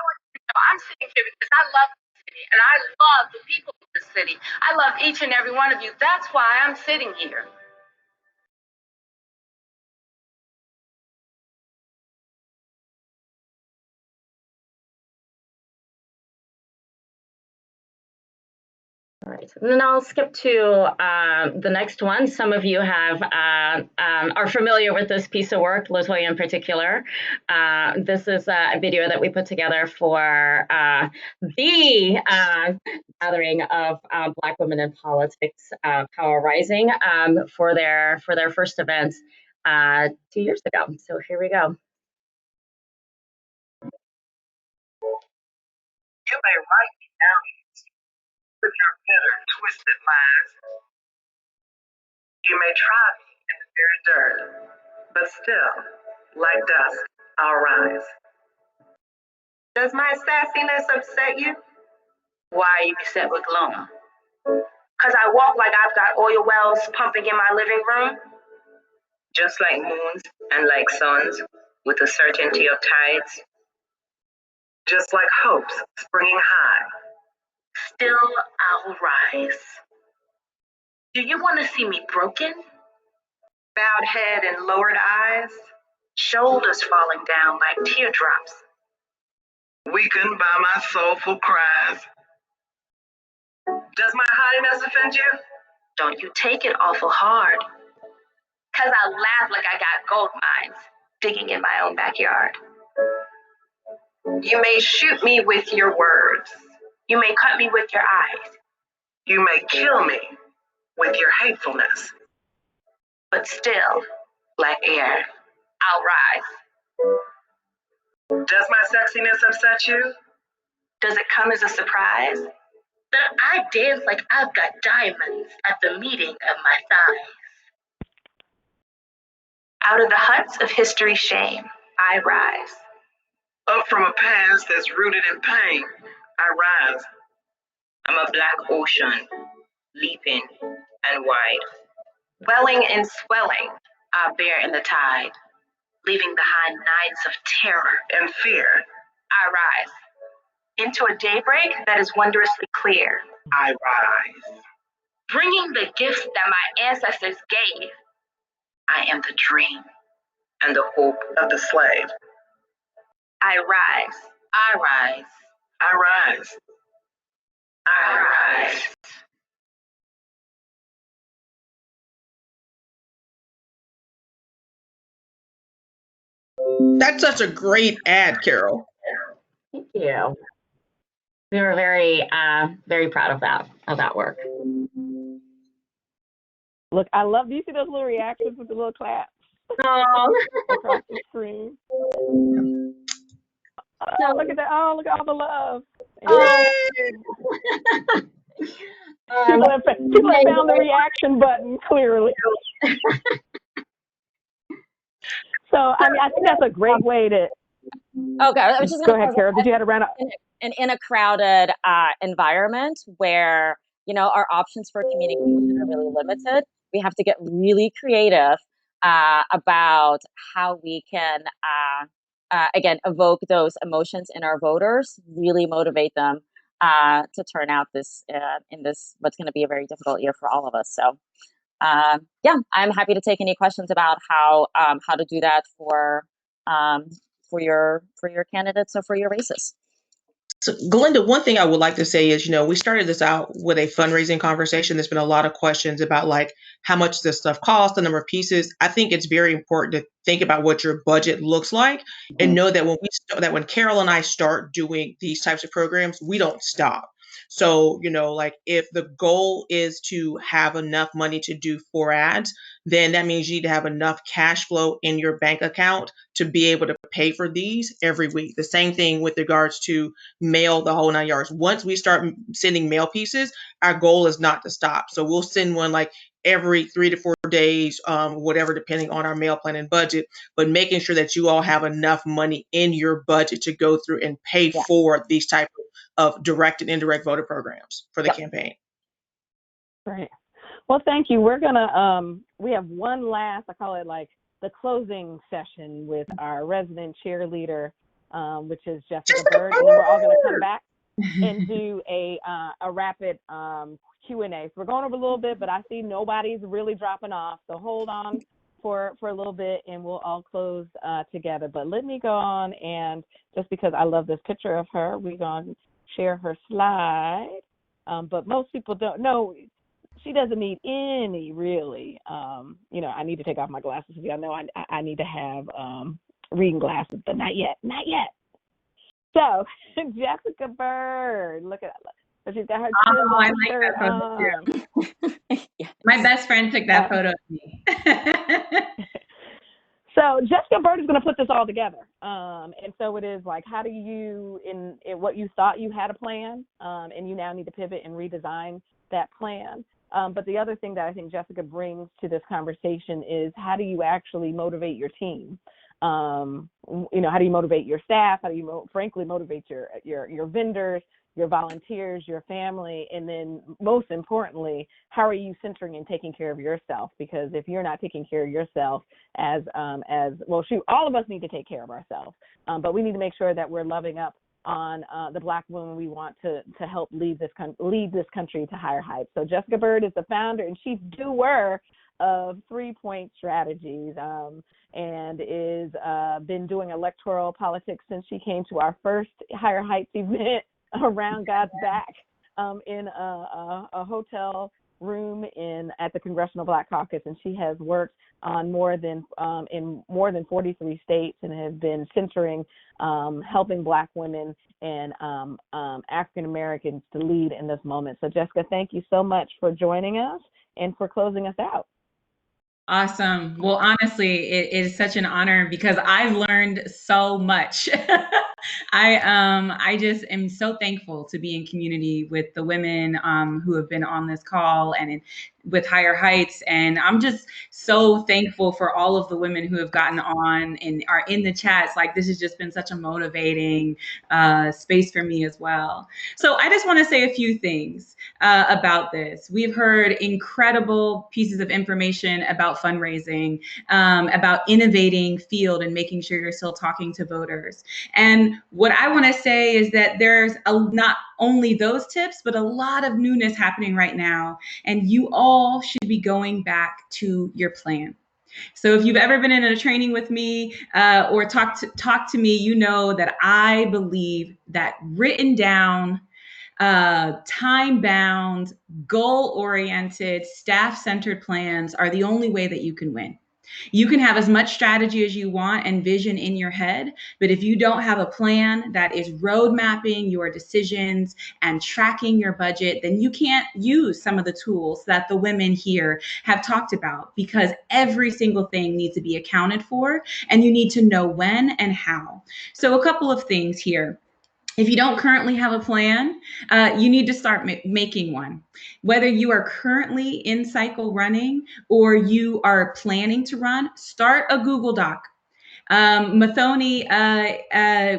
want you to know I'm sitting here because I love the city and I love the people of the city. I love each and every one of you. That's why I'm sitting here. All right, and then I'll skip to the next one. Some of you are familiar with this piece of work, Latoya in particular. This is a video that we put together for the gathering of Black women in politics, Power Rising, for their first event 2 years ago. So here we go. You may write me down with your bitter, twisted lies. You may try me in the very dirt, but still, like dust, I'll rise. Does my sassiness upset you? Why are you beset with gloom? Because I walk like I've got oil wells pumping in my living room? Just like moons and like suns, with the certainty of tides. Just like hopes springing high. Still, I'll rise. Do you want to see me broken? Bowed head and lowered eyes, shoulders falling down like teardrops. Weakened by my soulful cries. Does my haughtiness offend you? Don't you take it awful hard. 'Cause I laugh like I got gold mines digging in my own backyard. You may shoot me with your words. You may cut me with your eyes. You may kill me with your hatefulness. But still, like air, I'll rise. Does my sexiness upset you? Does it come as a surprise? That I dance like I've got diamonds at the meeting of my thighs. Out of the huts of history's shame, I rise. Up from a past that's rooted in pain, I rise. I'm a black ocean, leaping and wide. Welling and swelling, I bear in the tide, leaving behind nights of terror and fear. I rise into a daybreak that is wondrously clear. I rise, bringing the gifts that my ancestors gave. I am the dream and the hope of the slave. I rise. I rise. I rise. I rise. That's such a great ad, Carol. Thank you. We were very proud of that work. Look, I love. Do you see those little reactions with the little claps across the screen? Oh, look at that! Oh, look at all the love. People have found the reaction button clearly. So, I mean, I think that's a great way to. Okay, I was just go ahead, Carol. Did you have to round up? In a crowded environment where our options for communication are really limited, we have to get really creative about how we can again evoke those emotions in our voters, really motivate them to turn out in this what's going to be a very difficult year for all of us. So yeah, I'm happy to take any questions about how to do that for your candidates or for your races. So, Glenda, one thing I would like to say is, we started this out with a fundraising conversation. There's been a lot of questions about like how much this stuff costs, the number of pieces. I think it's very important to think about what your budget looks like and know that when Carol and I start doing these types of programs, we don't stop. So, like if the goal is to have enough money to do 4 ads, then that means you need to have enough cash flow in your bank account to be able to pay for these every week. The same thing with regards to mail, the whole 9 yards. Once we start sending mail pieces, our goal is not to stop. So we'll send one like every 3 to 4 days, whatever, depending on our mail plan and budget, but making sure that you all have enough money in your budget to go through and pay for these type of direct and indirect voter programs for the campaign. Right. Well, thank you. We're gonna we have one last, I call it like the closing session with our resident cheerleader, which is Jessica Bird, and then we're all gonna come back and do a rapid Q&A. So we're going over a little bit, but I see nobody's really dropping off, so hold on for a little bit, and we'll all close together. But let me go on, and just because I love this picture of her, we're gonna share her slide. But most people don't know. She doesn't need any, really. I need to take off my glasses. I know I need to have reading glasses, but not yet. So, Jessica Bird, look at that. She's got her shirt on. My best friend took that photo of me. So Jessica Bird is going to put this all together. And so it is like, how do you, in what you thought you had a plan, and you now need to pivot and redesign that plan. But the other thing that I think Jessica brings to this conversation is, how do you actually motivate your team? How do you motivate your staff? How do you frankly motivate your vendors, your volunteers, your family? And then most importantly, how are you centering and taking care of yourself? Because if you're not taking care of yourself as well, shoot, all of us need to take care of ourselves. But we need to make sure that we're loving up on the Black women we want to help lead this country to higher heights. So Jessica Bird is the founder and chief doer of 3 Point Strategies, and is been doing electoral politics since she came to our first Higher Heights event around God's back, in a hotel room at the Congressional Black Caucus, and she has worked on in more than 43 states, and has been centering helping Black women and African Americans to lead in this moment. So Jessica, thank you so much for joining us and for closing us out. Awesome. Well, honestly, it is such an honor because I've learned so much. I just am so thankful to be in community with the women who have been on this call and with Higher Heights. And I'm just so thankful for all of the women who have gotten on and are in the chats. Like, this has just been such a motivating space for me as well. So I just want to say a few things about this. We've heard incredible pieces of information about fundraising, about innovating field and making sure you're still talking to voters. And what I want to say is that there's not only those tips, but a lot of newness happening right now. And you all should be going back to your plan. So if you've ever been in a training with me or talk to me, you know that I believe that written down, time-bound, goal-oriented, staff-centered plans are the only way that you can win. You can have as much strategy as you want and vision in your head, but if you don't have a plan that is road mapping your decisions and tracking your budget, then you can't use some of the tools that the women here have talked about, because every single thing needs to be accounted for and you need to know when and how. So a couple of things here. If you don't currently have a plan, you need to start making one. Whether you are currently in cycle running or you are planning to run, start a Google Doc. Mathoni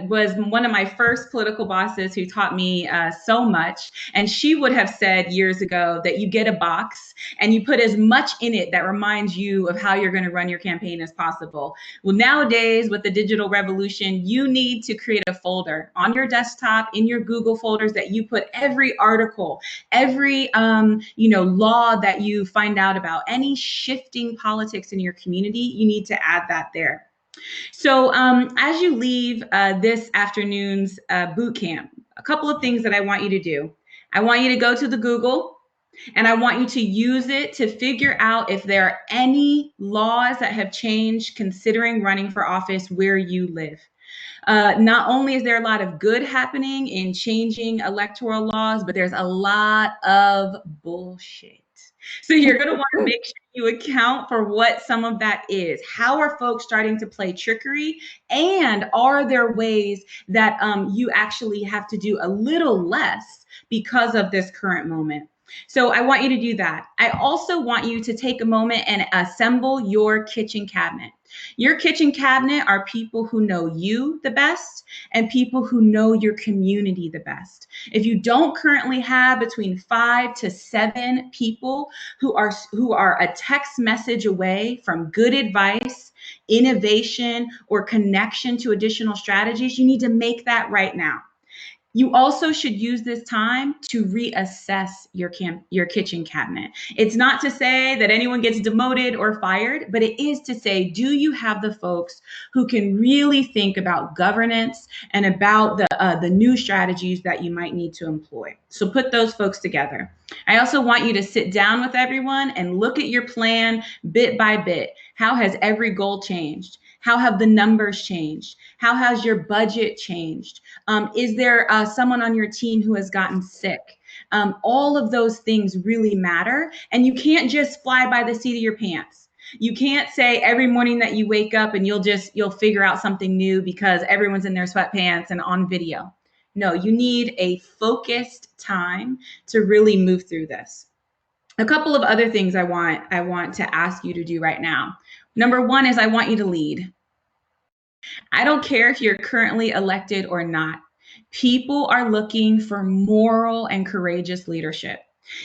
was one of my first political bosses who taught me so much. And she would have said years ago that you get a box and you put as much in it that reminds you of how you're going to run your campaign as possible. Well, nowadays with the digital revolution, you need to create a folder on your desktop, in your Google folders, that you put every article, every law that you find out about, any shifting politics in your community, you need to add that there. So as you leave this afternoon's boot camp, a couple of things that I want you to do. I want you to go to the Google and I want you to use it to figure out if there are any laws that have changed considering running for office where you live. Not only is there a lot of good happening in changing electoral laws, but there's a lot of bullshit. So you're going to want to make sure you account for what some of that is. How are folks starting to play trickery? And are there ways that you actually have to do a little less because of this current moment? So I want you to do that. I also want you to take a moment and assemble your kitchen cabinet. Your kitchen cabinet are people who know you the best and people who know your community the best. If you don't currently have between 5 to 7 people who are a text message away from good advice, innovation, or connection to additional strategies, you need to make that right now. You also should use this time to reassess your kitchen cabinet. It's not to say that anyone gets demoted or fired, but it is to say, do you have the folks who can really think about governance and about the new strategies that you might need to employ? So put those folks together. I also want you to sit down with everyone and look at your plan bit by bit. How has every goal changed? How have the numbers changed? How has your budget changed? Is there someone on your team who has gotten sick? All of those things really matter. And you can't just fly by the seat of your pants. You can't say every morning that you wake up and you'll figure out something new because everyone's in their sweatpants and on video. No, you need a focused time to really move through this. A couple of other things I want to ask you to do right now. Number one is I want you to lead. I don't care if you're currently elected or not. People are looking for moral and courageous leadership.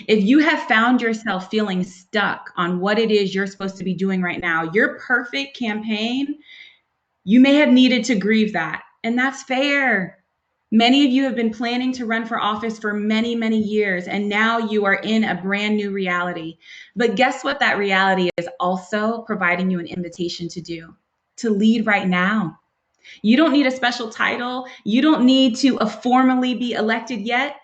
If you have found yourself feeling stuck on what it is you're supposed to be doing right now, your perfect campaign, you may have needed to grieve that, and that's fair. Many of you have been planning to run for office for many, many years, and now you are in a brand new reality. But guess what that reality is also providing you an invitation to do? To lead right now. You don't need a special title. You don't need to formally be elected yet.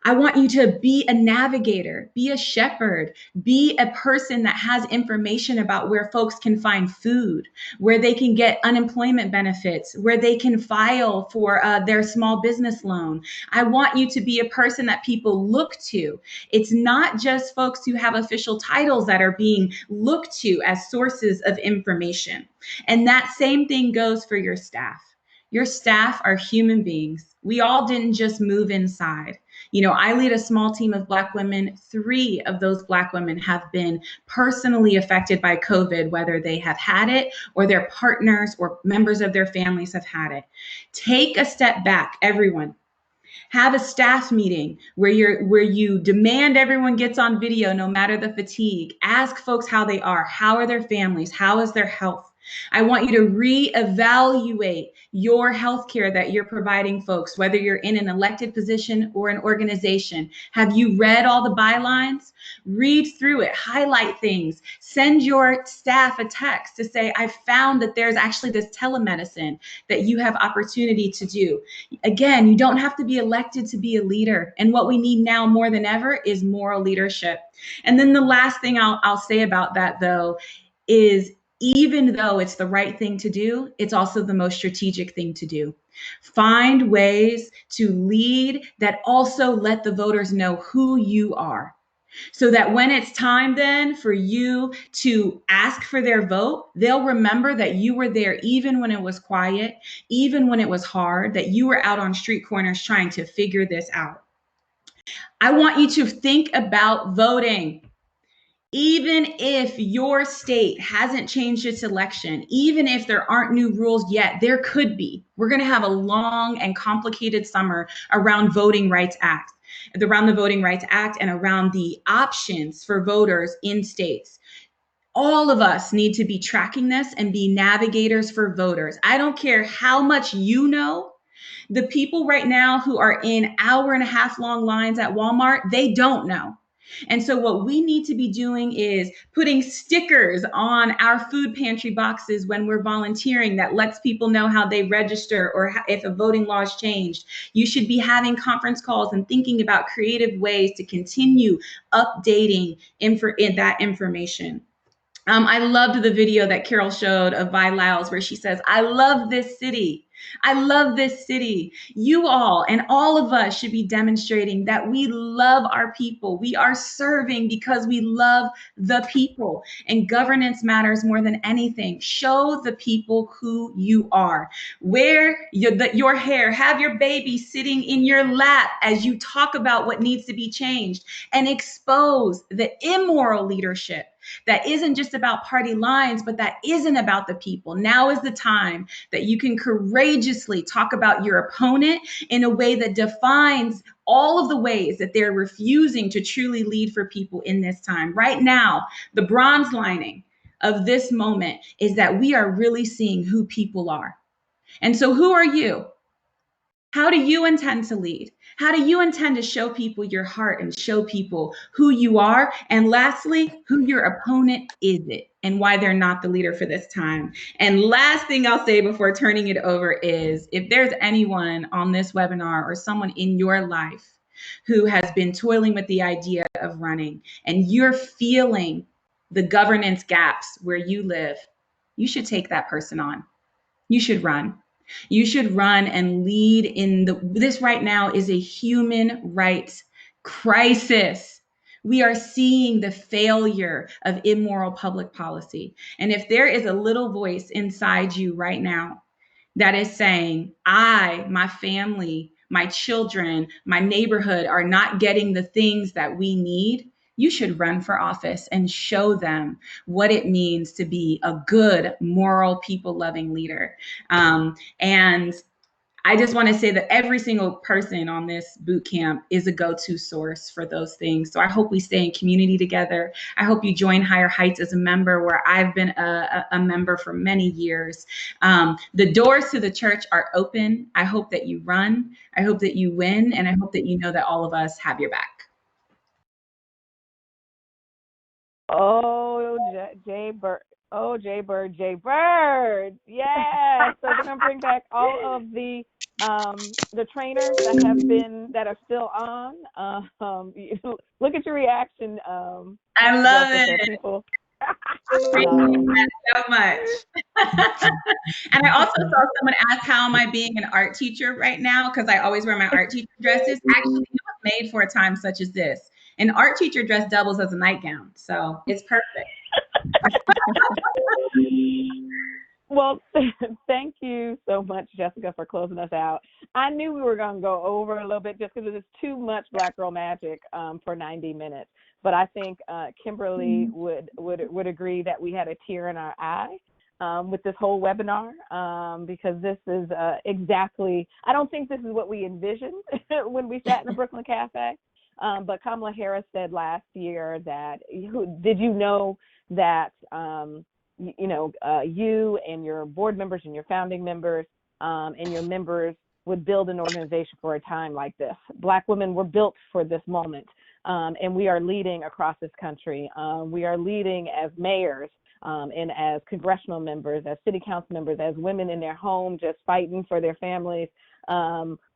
I want you to be a navigator, be a shepherd, be a person that has information about where folks can find food, where they can get unemployment benefits, where they can file for their small business loan. I want you to be a person that people look to. It's not just folks who have official titles that are being looked to as sources of information. And that same thing goes for your staff. Your staff are human beings. We all didn't just move inside. You know, I lead a small team of Black women. 3 of those Black women have been personally affected by COVID, whether they have had it or their partners or members of their families have had it. Take a step back, everyone. Have a staff meeting where you demand everyone gets on video no matter the fatigue. Ask folks how they are. How are their families? How is their health? I want you to reevaluate your healthcare that you're providing folks, whether you're in an elected position or an organization. Have you read all the bylines? Read through it, highlight things, send your staff a text to say, I found that there's actually this telemedicine that you have opportunity to do. Again, you don't have to be elected to be a leader. And what we need now more than ever is moral leadership. And then the last thing I'll say about that, though, is even though it's the right thing to do, it's also the most strategic thing to do. Find ways to lead that also let the voters know who you are, so that when it's time then for you to ask for their vote, they'll remember that you were there even when it was quiet, even when it was hard, that you were out on street corners trying to figure this out. I want you to think about voting. Even if your state hasn't changed its election, even if there aren't new rules yet, there could be. We're going to have a long and complicated summer around Voting Rights Act, around the Voting Rights Act and around the options for voters in states. All of us need to be tracking this and be navigators for voters. I don't care how much you know. The people right now who are in hour-and-a-half long lines at Walmart, they don't know. And so what we need to be doing is putting stickers on our food pantry boxes when we're volunteering that lets people know how they register or if a voting law has changed. You should be having conference calls and thinking about creative ways to continue updating that information. I loved the video that Carol showed of Vi Lyles where she says, I love this city. I love this city. You all and all of us should be demonstrating that we love our people. We are serving because we love the people, and governance matters more than anything. Show the people who you are. Wear your hair, have your baby sitting in your lap as you talk about what needs to be changed, and expose the immoral leadership that isn't just about party lines, but that isn't about the people. Now is the time that you can courageously talk about your opponent in a way that defines all of the ways that they're refusing to truly lead for people in this time. Right now, the bronze lining of this moment is that we are really seeing who people are. And so who are you? How do you intend to lead? How do you intend to show people your heart and show people who you are? And lastly, who your opponent is it and why they're not the leader for this time. And last thing I'll say before turning it over is if there's anyone on this webinar or someone in your life who has been toiling with the idea of running and you're feeling the governance gaps where you live, you should take that person on. You should run. You should run and lead in this right now is a human rights crisis. We are seeing the failure of immoral public policy. And if there is a little voice inside you right now that is saying, I, my family, my children, my neighborhood are not getting the things that we need, you should run for office and show them what it means to be a good, moral, people-loving leader. And I just want to say that every single person on this boot camp is a go-to source for those things. So I hope we stay in community together. I hope you join Higher Heights as a member, where I've been a member for many years. The doors to the church are open. I hope that you run. I hope that you win. And I hope that you know that all of us have your back. Oh, Jay Bird. Oh, Jay Bird. Yes. So we're gonna bring back all of the trainers that are still on. Look at your reaction. I love it. People. So much. And I also saw someone ask, how am I being an art teacher right now? Because I always wear my art teacher dresses. Actually, it was made for a time such as this. An art teacher dress doubles as a nightgown. So it's perfect. Well, thank you so much, Jessica, for closing us out. I knew we were going to go over a little bit just because it's too much Black Girl Magic for 90 minutes. But I think Kimberly would agree that we had a tear in our eye with this whole webinar because this is exactly, I don't think this is what we envisioned when we sat in the Brooklyn Cafe. But Kamala Harris said last year that, did you know that you and your board members and your founding members and your members would build an organization for a time like this. Black women were built for this moment, and we are leading across this country. We are leading as mayors and as congressional members, as city council members, as women in their home just fighting for their families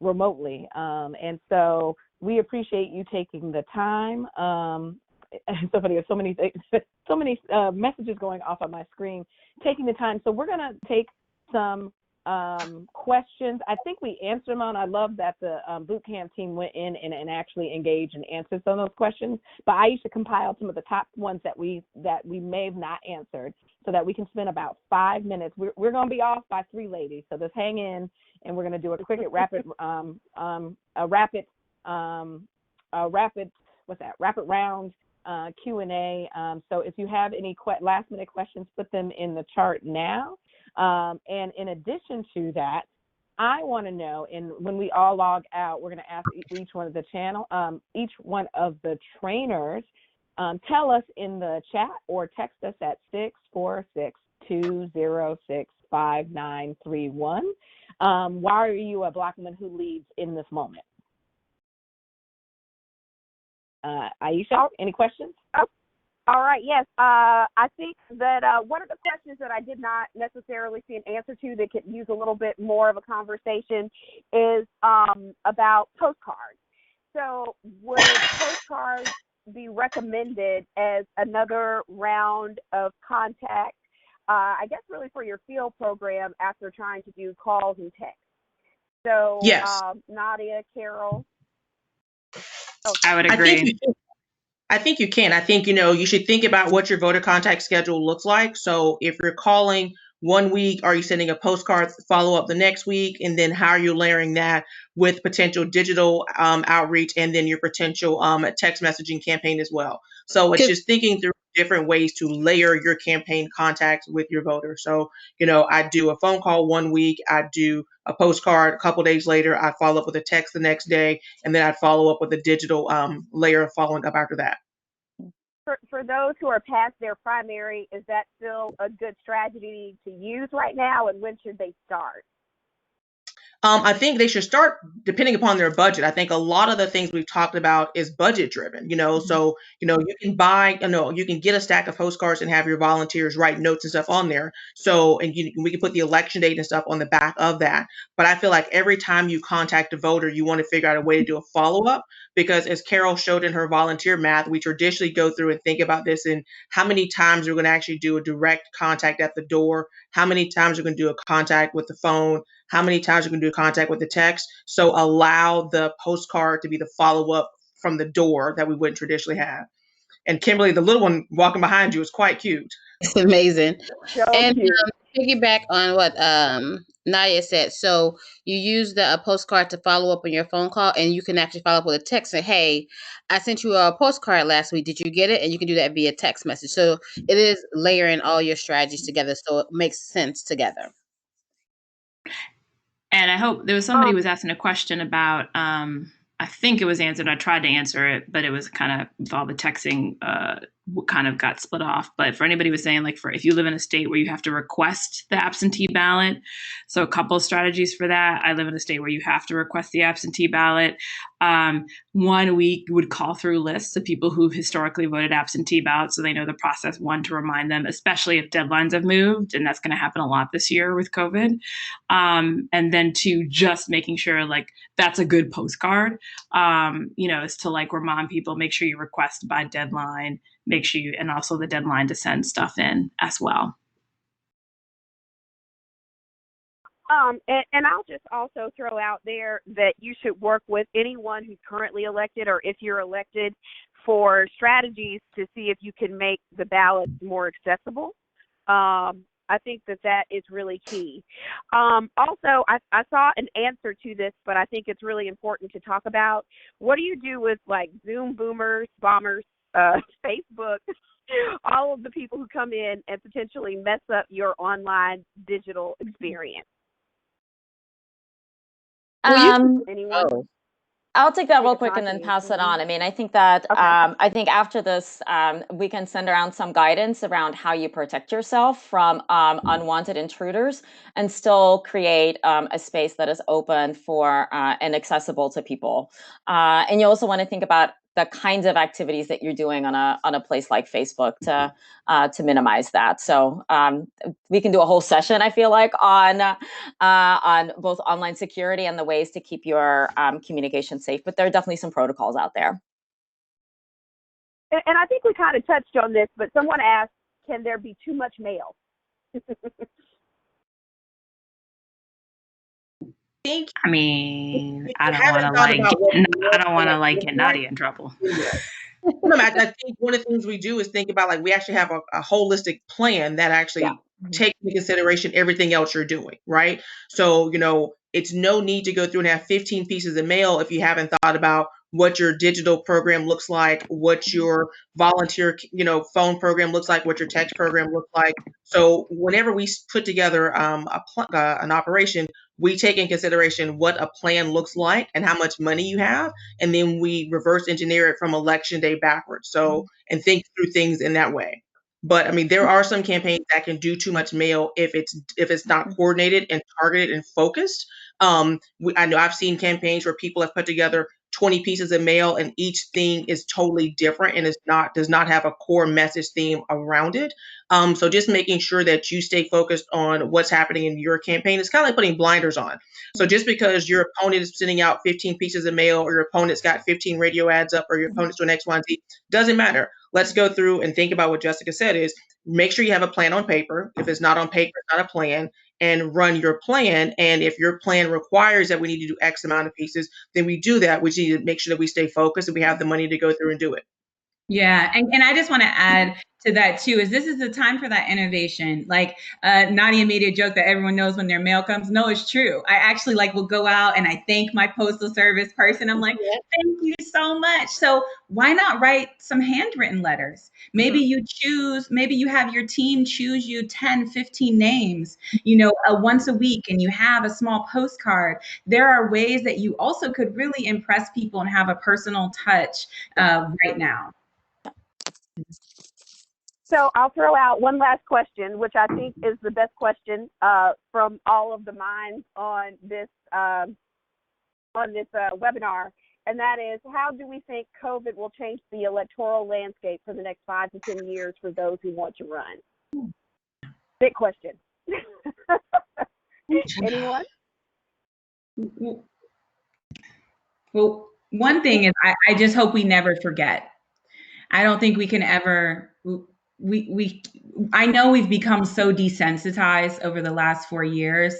remotely. And so we appreciate you taking the time. So funny, there's so many messages going off on my screen, taking the time. So we're going to take some questions. I think we answered them on. I love that the boot camp team went in and actually engaged and answered some of those questions. But I used to compile some of the top ones that we may have not answered so that we can spend about 5 minutes. We're going to be off by 3 ladies. So just hang in, and we're going to do a quick rapid round Q&A. So if you have any last minute questions, put them in the chart now. And in addition to that, I want to know, and when we all log out, we're going to ask each one of the trainers, tell us in the chat or text us at 646-206-5931. Why are you a Black woman who leads in this moment? Aisha, any questions? Oh, all right, yes. I think that one of the questions that I did not necessarily see an answer to that could use a little bit more of a conversation is about postcards. So would postcards be recommended as another round of contact, I guess really for your field program after trying to do calls and texts? So yes. Nadia, Carol? I would agree. I think you can. I think, you should think about what your voter contact schedule looks like. So if you're calling 1 week, are you sending a postcard follow up the next week? And then how are you layering that with potential digital outreach and then your potential text messaging campaign as well? So it's just thinking through different ways to layer your campaign contacts with your voter. So, I do a phone call 1 week, I do a postcard a couple days later, I follow up with a text the next day, and then I'd follow up with a digital layer following up after that. For those who are past their primary, is that still a good strategy to use right now, and when should they start? I think they should start depending upon their budget. I think a lot of the things we've talked about is budget driven, so, you can buy, you can get a stack of postcards and have your volunteers write notes and stuff on there. So, and we can put the election date and stuff on the back of that. But I feel like every time you contact a voter, you want to figure out a way to do a follow up, because as Carol showed in her volunteer math, we traditionally go through and think about this and how many times we're going to actually do a direct contact at the door, how many times we're going to do a contact with the phone, how many times you can do contact with the text. So allow the postcard to be the follow-up from the door that we wouldn't traditionally have. And Kimberly, the little one walking behind you is quite cute. It's amazing. So And cute. piggyback on what Nadia said. So you use the postcard to follow up on your phone call, and you can actually follow up with a text and, hey, I sent you a postcard last week. Did you get it? And you can do that via text message. So it is layering all your strategies together so it makes sense together. And I hope there was somebody who was asking a question about, I think it was answered. I tried to answer it, but it was kind of, with all the texting, kind of got split off. But for anybody who was saying, like, if you live in a state where you have to request the absentee ballot, so a couple of strategies for that. I live in a state where you have to request the absentee ballot. 1 week would call through lists of people who historically voted absentee ballots, so they know the process. 1, to remind them, especially if deadlines have moved, and that's going to happen a lot this year with COVID. And then 2, just making sure, like, that's a good postcard, is to, like, remind people, make sure you request by deadline, make sure you, and also the deadline to send stuff in as well. And I'll just also throw out there that you should work with anyone who's currently elected, or if you're elected, for strategies to see if you can make the ballots more accessible. I I think that is really key. Also, I saw an answer to this, but I think it's really important to talk about. What do you do with like Zoom boomers, bombers, Facebook, all of the people who come in and potentially mess up your online digital experience? Anyone? Oh. I'll take that real quick and then pass it on. I mean, I think that I think after this, we can send around some guidance around how you protect yourself from unwanted intruders and still create a space that is open for and accessible to people. And you also want to think about the kinds of activities that you're doing on a place like Facebook to minimize that. So we can do a whole session, I feel like, on both online security and the ways to keep your communication safe. But there are definitely some protocols out there. And I think we kind of touched on this, but someone asked, can there be too much mail? I mean, I don't want to get Nadia in trouble. I think one of the things we do is think about, like, we actually have a holistic plan that actually takes into consideration everything else you're doing, right? So, it's no need to go through and have 15 pieces of mail if you haven't thought about what your digital program looks like, what your volunteer, phone program looks like, what your text program looks like. So whenever we put together an operation, we take in consideration what a plan looks like and how much money you have, and then we reverse engineer it from election day backwards. So, and think through things in that way. But I mean, there are some campaigns that can do too much mail if it's not coordinated and targeted and focused. I know I've seen campaigns where people have put together 20 pieces of mail and each thing is totally different and does not have a core message theme around it. So just making sure that you stay focused on what's happening in your campaign. It's kind of like putting blinders on. So just because your opponent is sending out 15 pieces of mail, or your opponent's got 15 radio ads up, or your opponent's doing X, Y, and Z, doesn't matter. Let's go through and think about what Jessica said is make sure you have a plan on paper. If it's not on paper, it's not a plan, and run your plan. And if your plan requires that we need to do X amount of pieces, then we do that. We need to make sure that we stay focused and we have the money to go through and do it. Yeah. And I just want to add to that too, is this is the time for that innovation. Like Nadia made a joke that everyone knows when their mail comes. No, it's true. I actually will go out and I thank my postal service person. I'm like, thank you so much. So why not write some handwritten letters? Maybe you have your team choose you 10, 15 names, once a week, and you have a small postcard. There are ways that you also could really impress people and have a personal touch right now. So I'll throw out one last question, which I think is the best question from all of the minds on this webinar, and that is, how do we think COVID will change the electoral landscape for the next 5 to 10 years for those who want to run? Big question. Anyone? Well, one thing is I just hope we never forget. I don't think we can ever, I know we've become so desensitized over the last 4 years,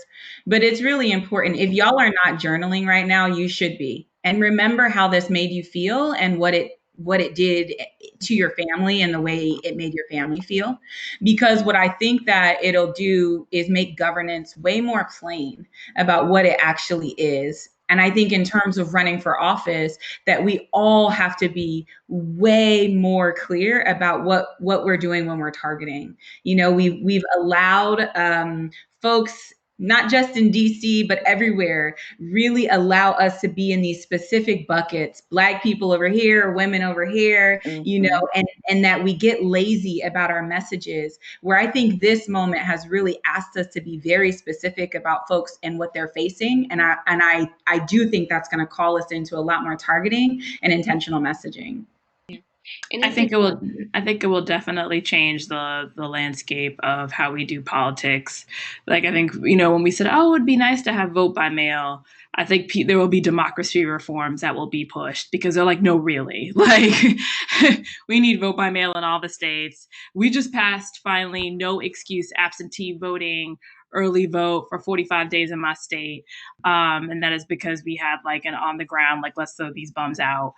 but it's really important. If y'all are not journaling right now, you should be. And remember how this made you feel and what it did to your family and the way it made your family feel. Because what I think that it'll do is make governance way more plain about what it actually is. And I think in terms of running for office, that we all have to be way more clear about what we're doing when we're targeting. We've allowed folks, not just in DC, but everywhere, really allow us to be in these specific buckets, Black people over here, women over here, and that we get lazy about our messages, where I think this moment has really asked us to be very specific about folks and what they're facing. And I do think that's going to call us into a lot more targeting and intentional messaging. And I think it will definitely change the landscape of how we do politics. Like, I think, when we said, oh, it would be nice to have vote by mail, I think there will be democracy reforms that will be pushed, because they're like, no, really, we need vote by mail in all the states. We just passed finally no excuse absentee voting early vote for 45 days in my state. And that is because we had like an on the ground, like, let's throw these bums out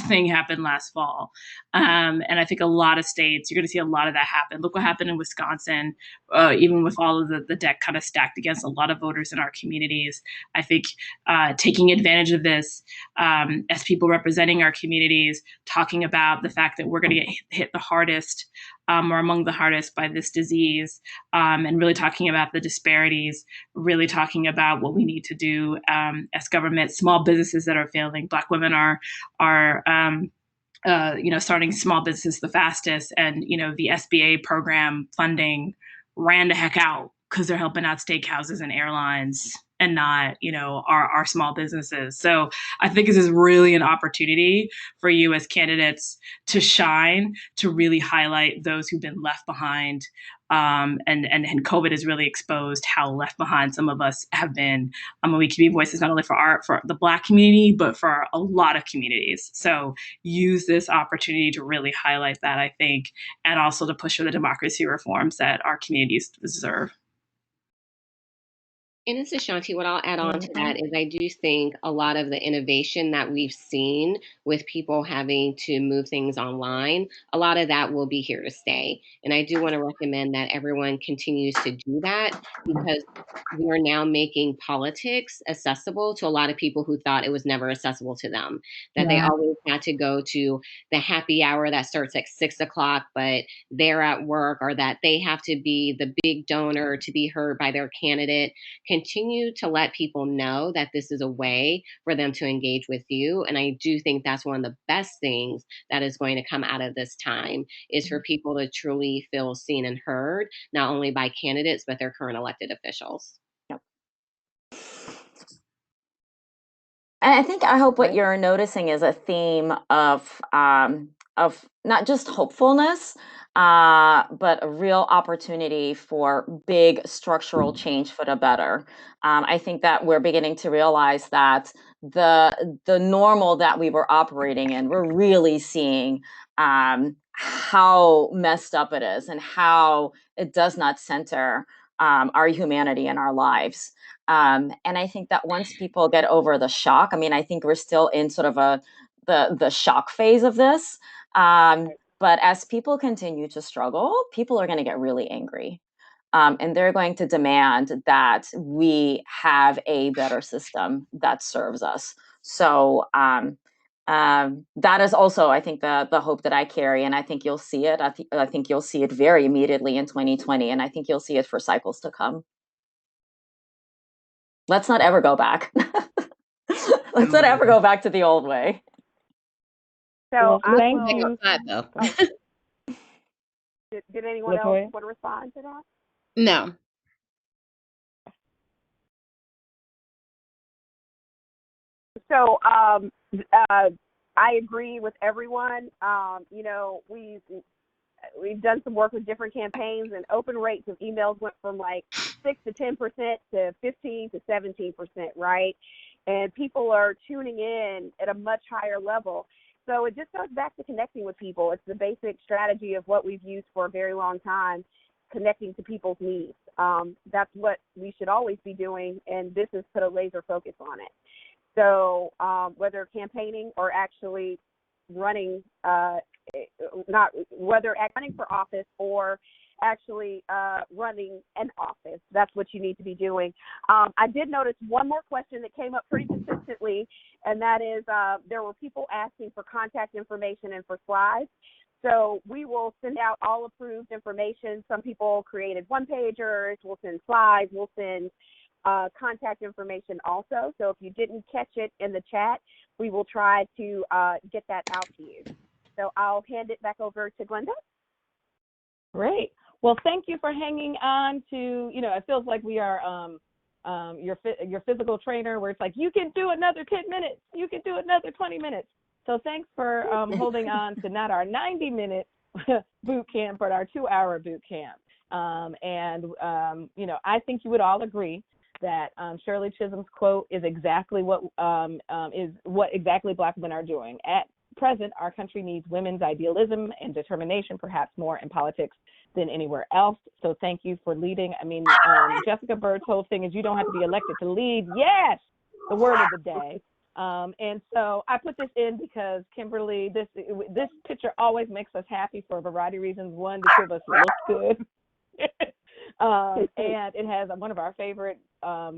thing happen last fall. And I think a lot of states, you're going to see a lot of that happen. Look what happened in Wisconsin, even with all of the deck kind of stacked against a lot of voters in our communities. I think taking advantage of this as people representing our communities, talking about the fact that we're going to get hit the hardest or among the hardest by this disease, and really talking about the disparities, really talking about what we need to do as government, small businesses that are failing. Black women are starting small business the fastest, and the SBA program funding ran the heck out because they're helping out steakhouses and airlines and not our small businesses. So I think this is really an opportunity for you as candidates to shine, to really highlight those who've been left behind. And COVID has really exposed how left behind some of us have been. We can be voices not only for the Black community, but for a lot of communities. So use this opportunity to really highlight that, I think, and also to push for the democracy reforms that our communities deserve. And this is Ashanti. What I'll add on to that is I do think a lot of the innovation that we've seen with people having to move things online, a lot of that will be here to stay. And I do want to recommend that everyone continues to do that, because we are now making politics accessible to a lot of people who thought it was never accessible to them, that they always had to go to the happy hour that starts at 6 o'clock, but they're at work, or that they have to be the big donor to be heard by their candidate. Continue to let people know that this is a way for them to engage with you. And I do think that's one of the best things that is going to come out of this time, is for people to truly feel seen and heard, not only by candidates, but their current elected officials. And I hope what you're noticing is a theme of not just hopefulness, but a real opportunity for big structural change for the better. I think that we're beginning to realize that the normal that we were operating in, we're really seeing how messed up it is and how it does not center our humanity in our lives. And I think that once people get over the shock, I think we're still in sort of the shock phase of this. But as people continue to struggle, people are going to get really angry. And they're going to demand that we have a better system that serves us. So that is also, I think, the hope that I carry. And I think you'll see it. I think you'll see it very immediately in 2020. And I think you'll see it for cycles to come. Let's not ever go back. Let's not ever go back to the old way. So thank you. Did anyone else want to respond to that? No. So I agree with everyone. We've done some work with different campaigns, and open rates of emails went from like 6 to 10% to 15 to 17%, right? And people are tuning in at a much higher level. So it just goes back to connecting with people. It's the basic strategy of what we've used for a very long time, connecting to people's needs. That's what we should always be doing, and this has put a laser focus on it. So whether campaigning or actually running, running for office or actually running an office, that's what you need to be doing. I did notice one more question that came up pretty consistently, and that is there were people asking for contact information and for slides. So we will send out all approved information. Some people created one-pagers. We'll send slides. We'll send contact information also. So if you didn't catch it in the chat, we will try to get that out to you. So I'll hand it back over to Glenda. Great. Well, thank you for hanging on to, it feels like we are your physical trainer, where it's like, you can do another 10 minutes, you can do another 20 minutes. So thanks for holding on to not our 90-minute boot camp, but our 2-hour boot camp. I think you would all agree that Shirley Chisholm's quote is exactly what exactly Black women are doing. At present, our country needs women's idealism and determination, perhaps more in politics than anywhere else. So thank you for leading. I mean, Jessica Bird's whole thing is you don't have to be elected to lead. Yes, the word of the day. And so I put this in because Kimberly, this picture always makes us happy for a variety of reasons. One, the two of us look good. And it has one of our favorite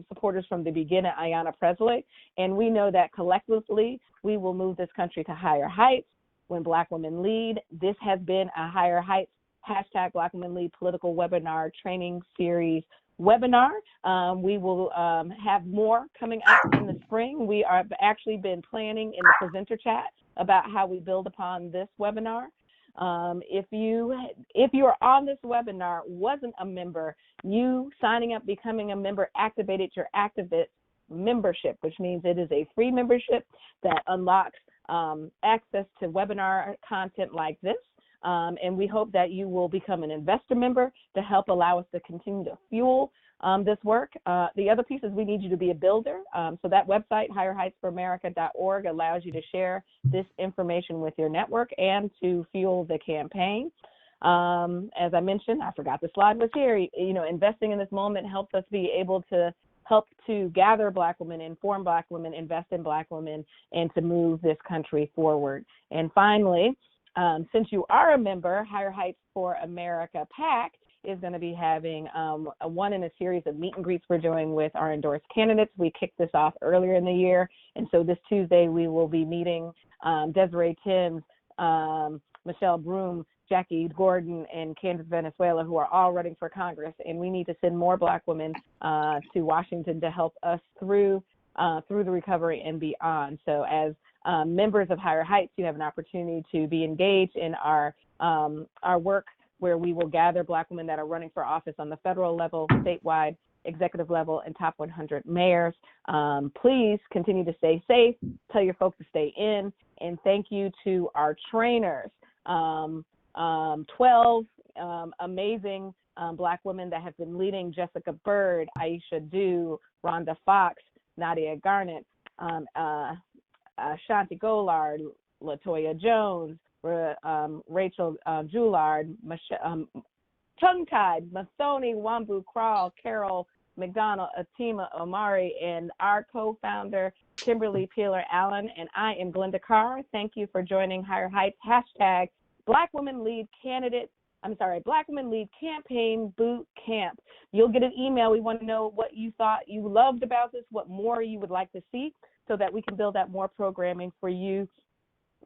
supporters from the beginning, Ayanna Presley. And we know that collectively, we will move this country to higher heights when Black women lead. This has been a Higher Heights # Black Women Lead political webinar training series webinar. We will have more coming up in the spring. We have actually been planning in the presenter chat about how we build upon this webinar. If you are on this webinar, wasn't a member, you signing up, becoming a member activated your activist membership, which means it is a free membership that unlocks access to webinar content like this. And we hope that you will become an investor member to help allow us to continue to fuel this work. The other piece is we need you to be a builder. So that website, higherheightsforamerica.org, allows you to share this information with your network and to fuel the campaign. As I mentioned, I forgot the slide was here. You know, investing in this moment helps us be able to help to gather Black women, inform Black women, invest in Black women, and to move this country forward. And finally, since you are a member, Higher Heights for America PAC is going to be having one in a series of meet and greets we're doing with our endorsed candidates. We kicked this off earlier in the year, and so this Tuesday we will be meeting Desiree Timms, Michelle Broom, Jackie Gordon, and Candace Venezuela, who are all running for Congress, and we need to send more Black women to Washington to help us through the recovery and beyond. So as members of Higher Heights, you have an opportunity to be engaged in our work, where we will gather Black women that are running for office on the federal level, statewide, executive level, and top 100 mayors. Please continue to stay safe. Tell your folks to stay in. And thank you to our trainers, 12 amazing Black women that have been leading: Jessica Bird, Aisha Dew, Rhonda Fox, Nadia Garnett, Ashanti Gollard, Latoya Jones, Rachel Joulard, Tongue-Tied, Mathoni Wambu Crawl, Carol McDonald, Atima Omari, and our co-founder, Kimberly Peeler Allen. And I am Glenda Carr. Thank you for joining Higher Heights # Black Women Lead Black Women Lead Campaign Boot Camp. You'll get an email. We want to know what you thought you loved about this, what more you would like to see, so that we can build out more programming for you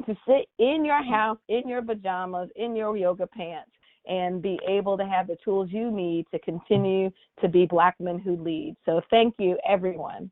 to sit in your house, in your pajamas, in your yoga pants, and be able to have the tools you need to continue to be Black women who lead. So thank you, everyone.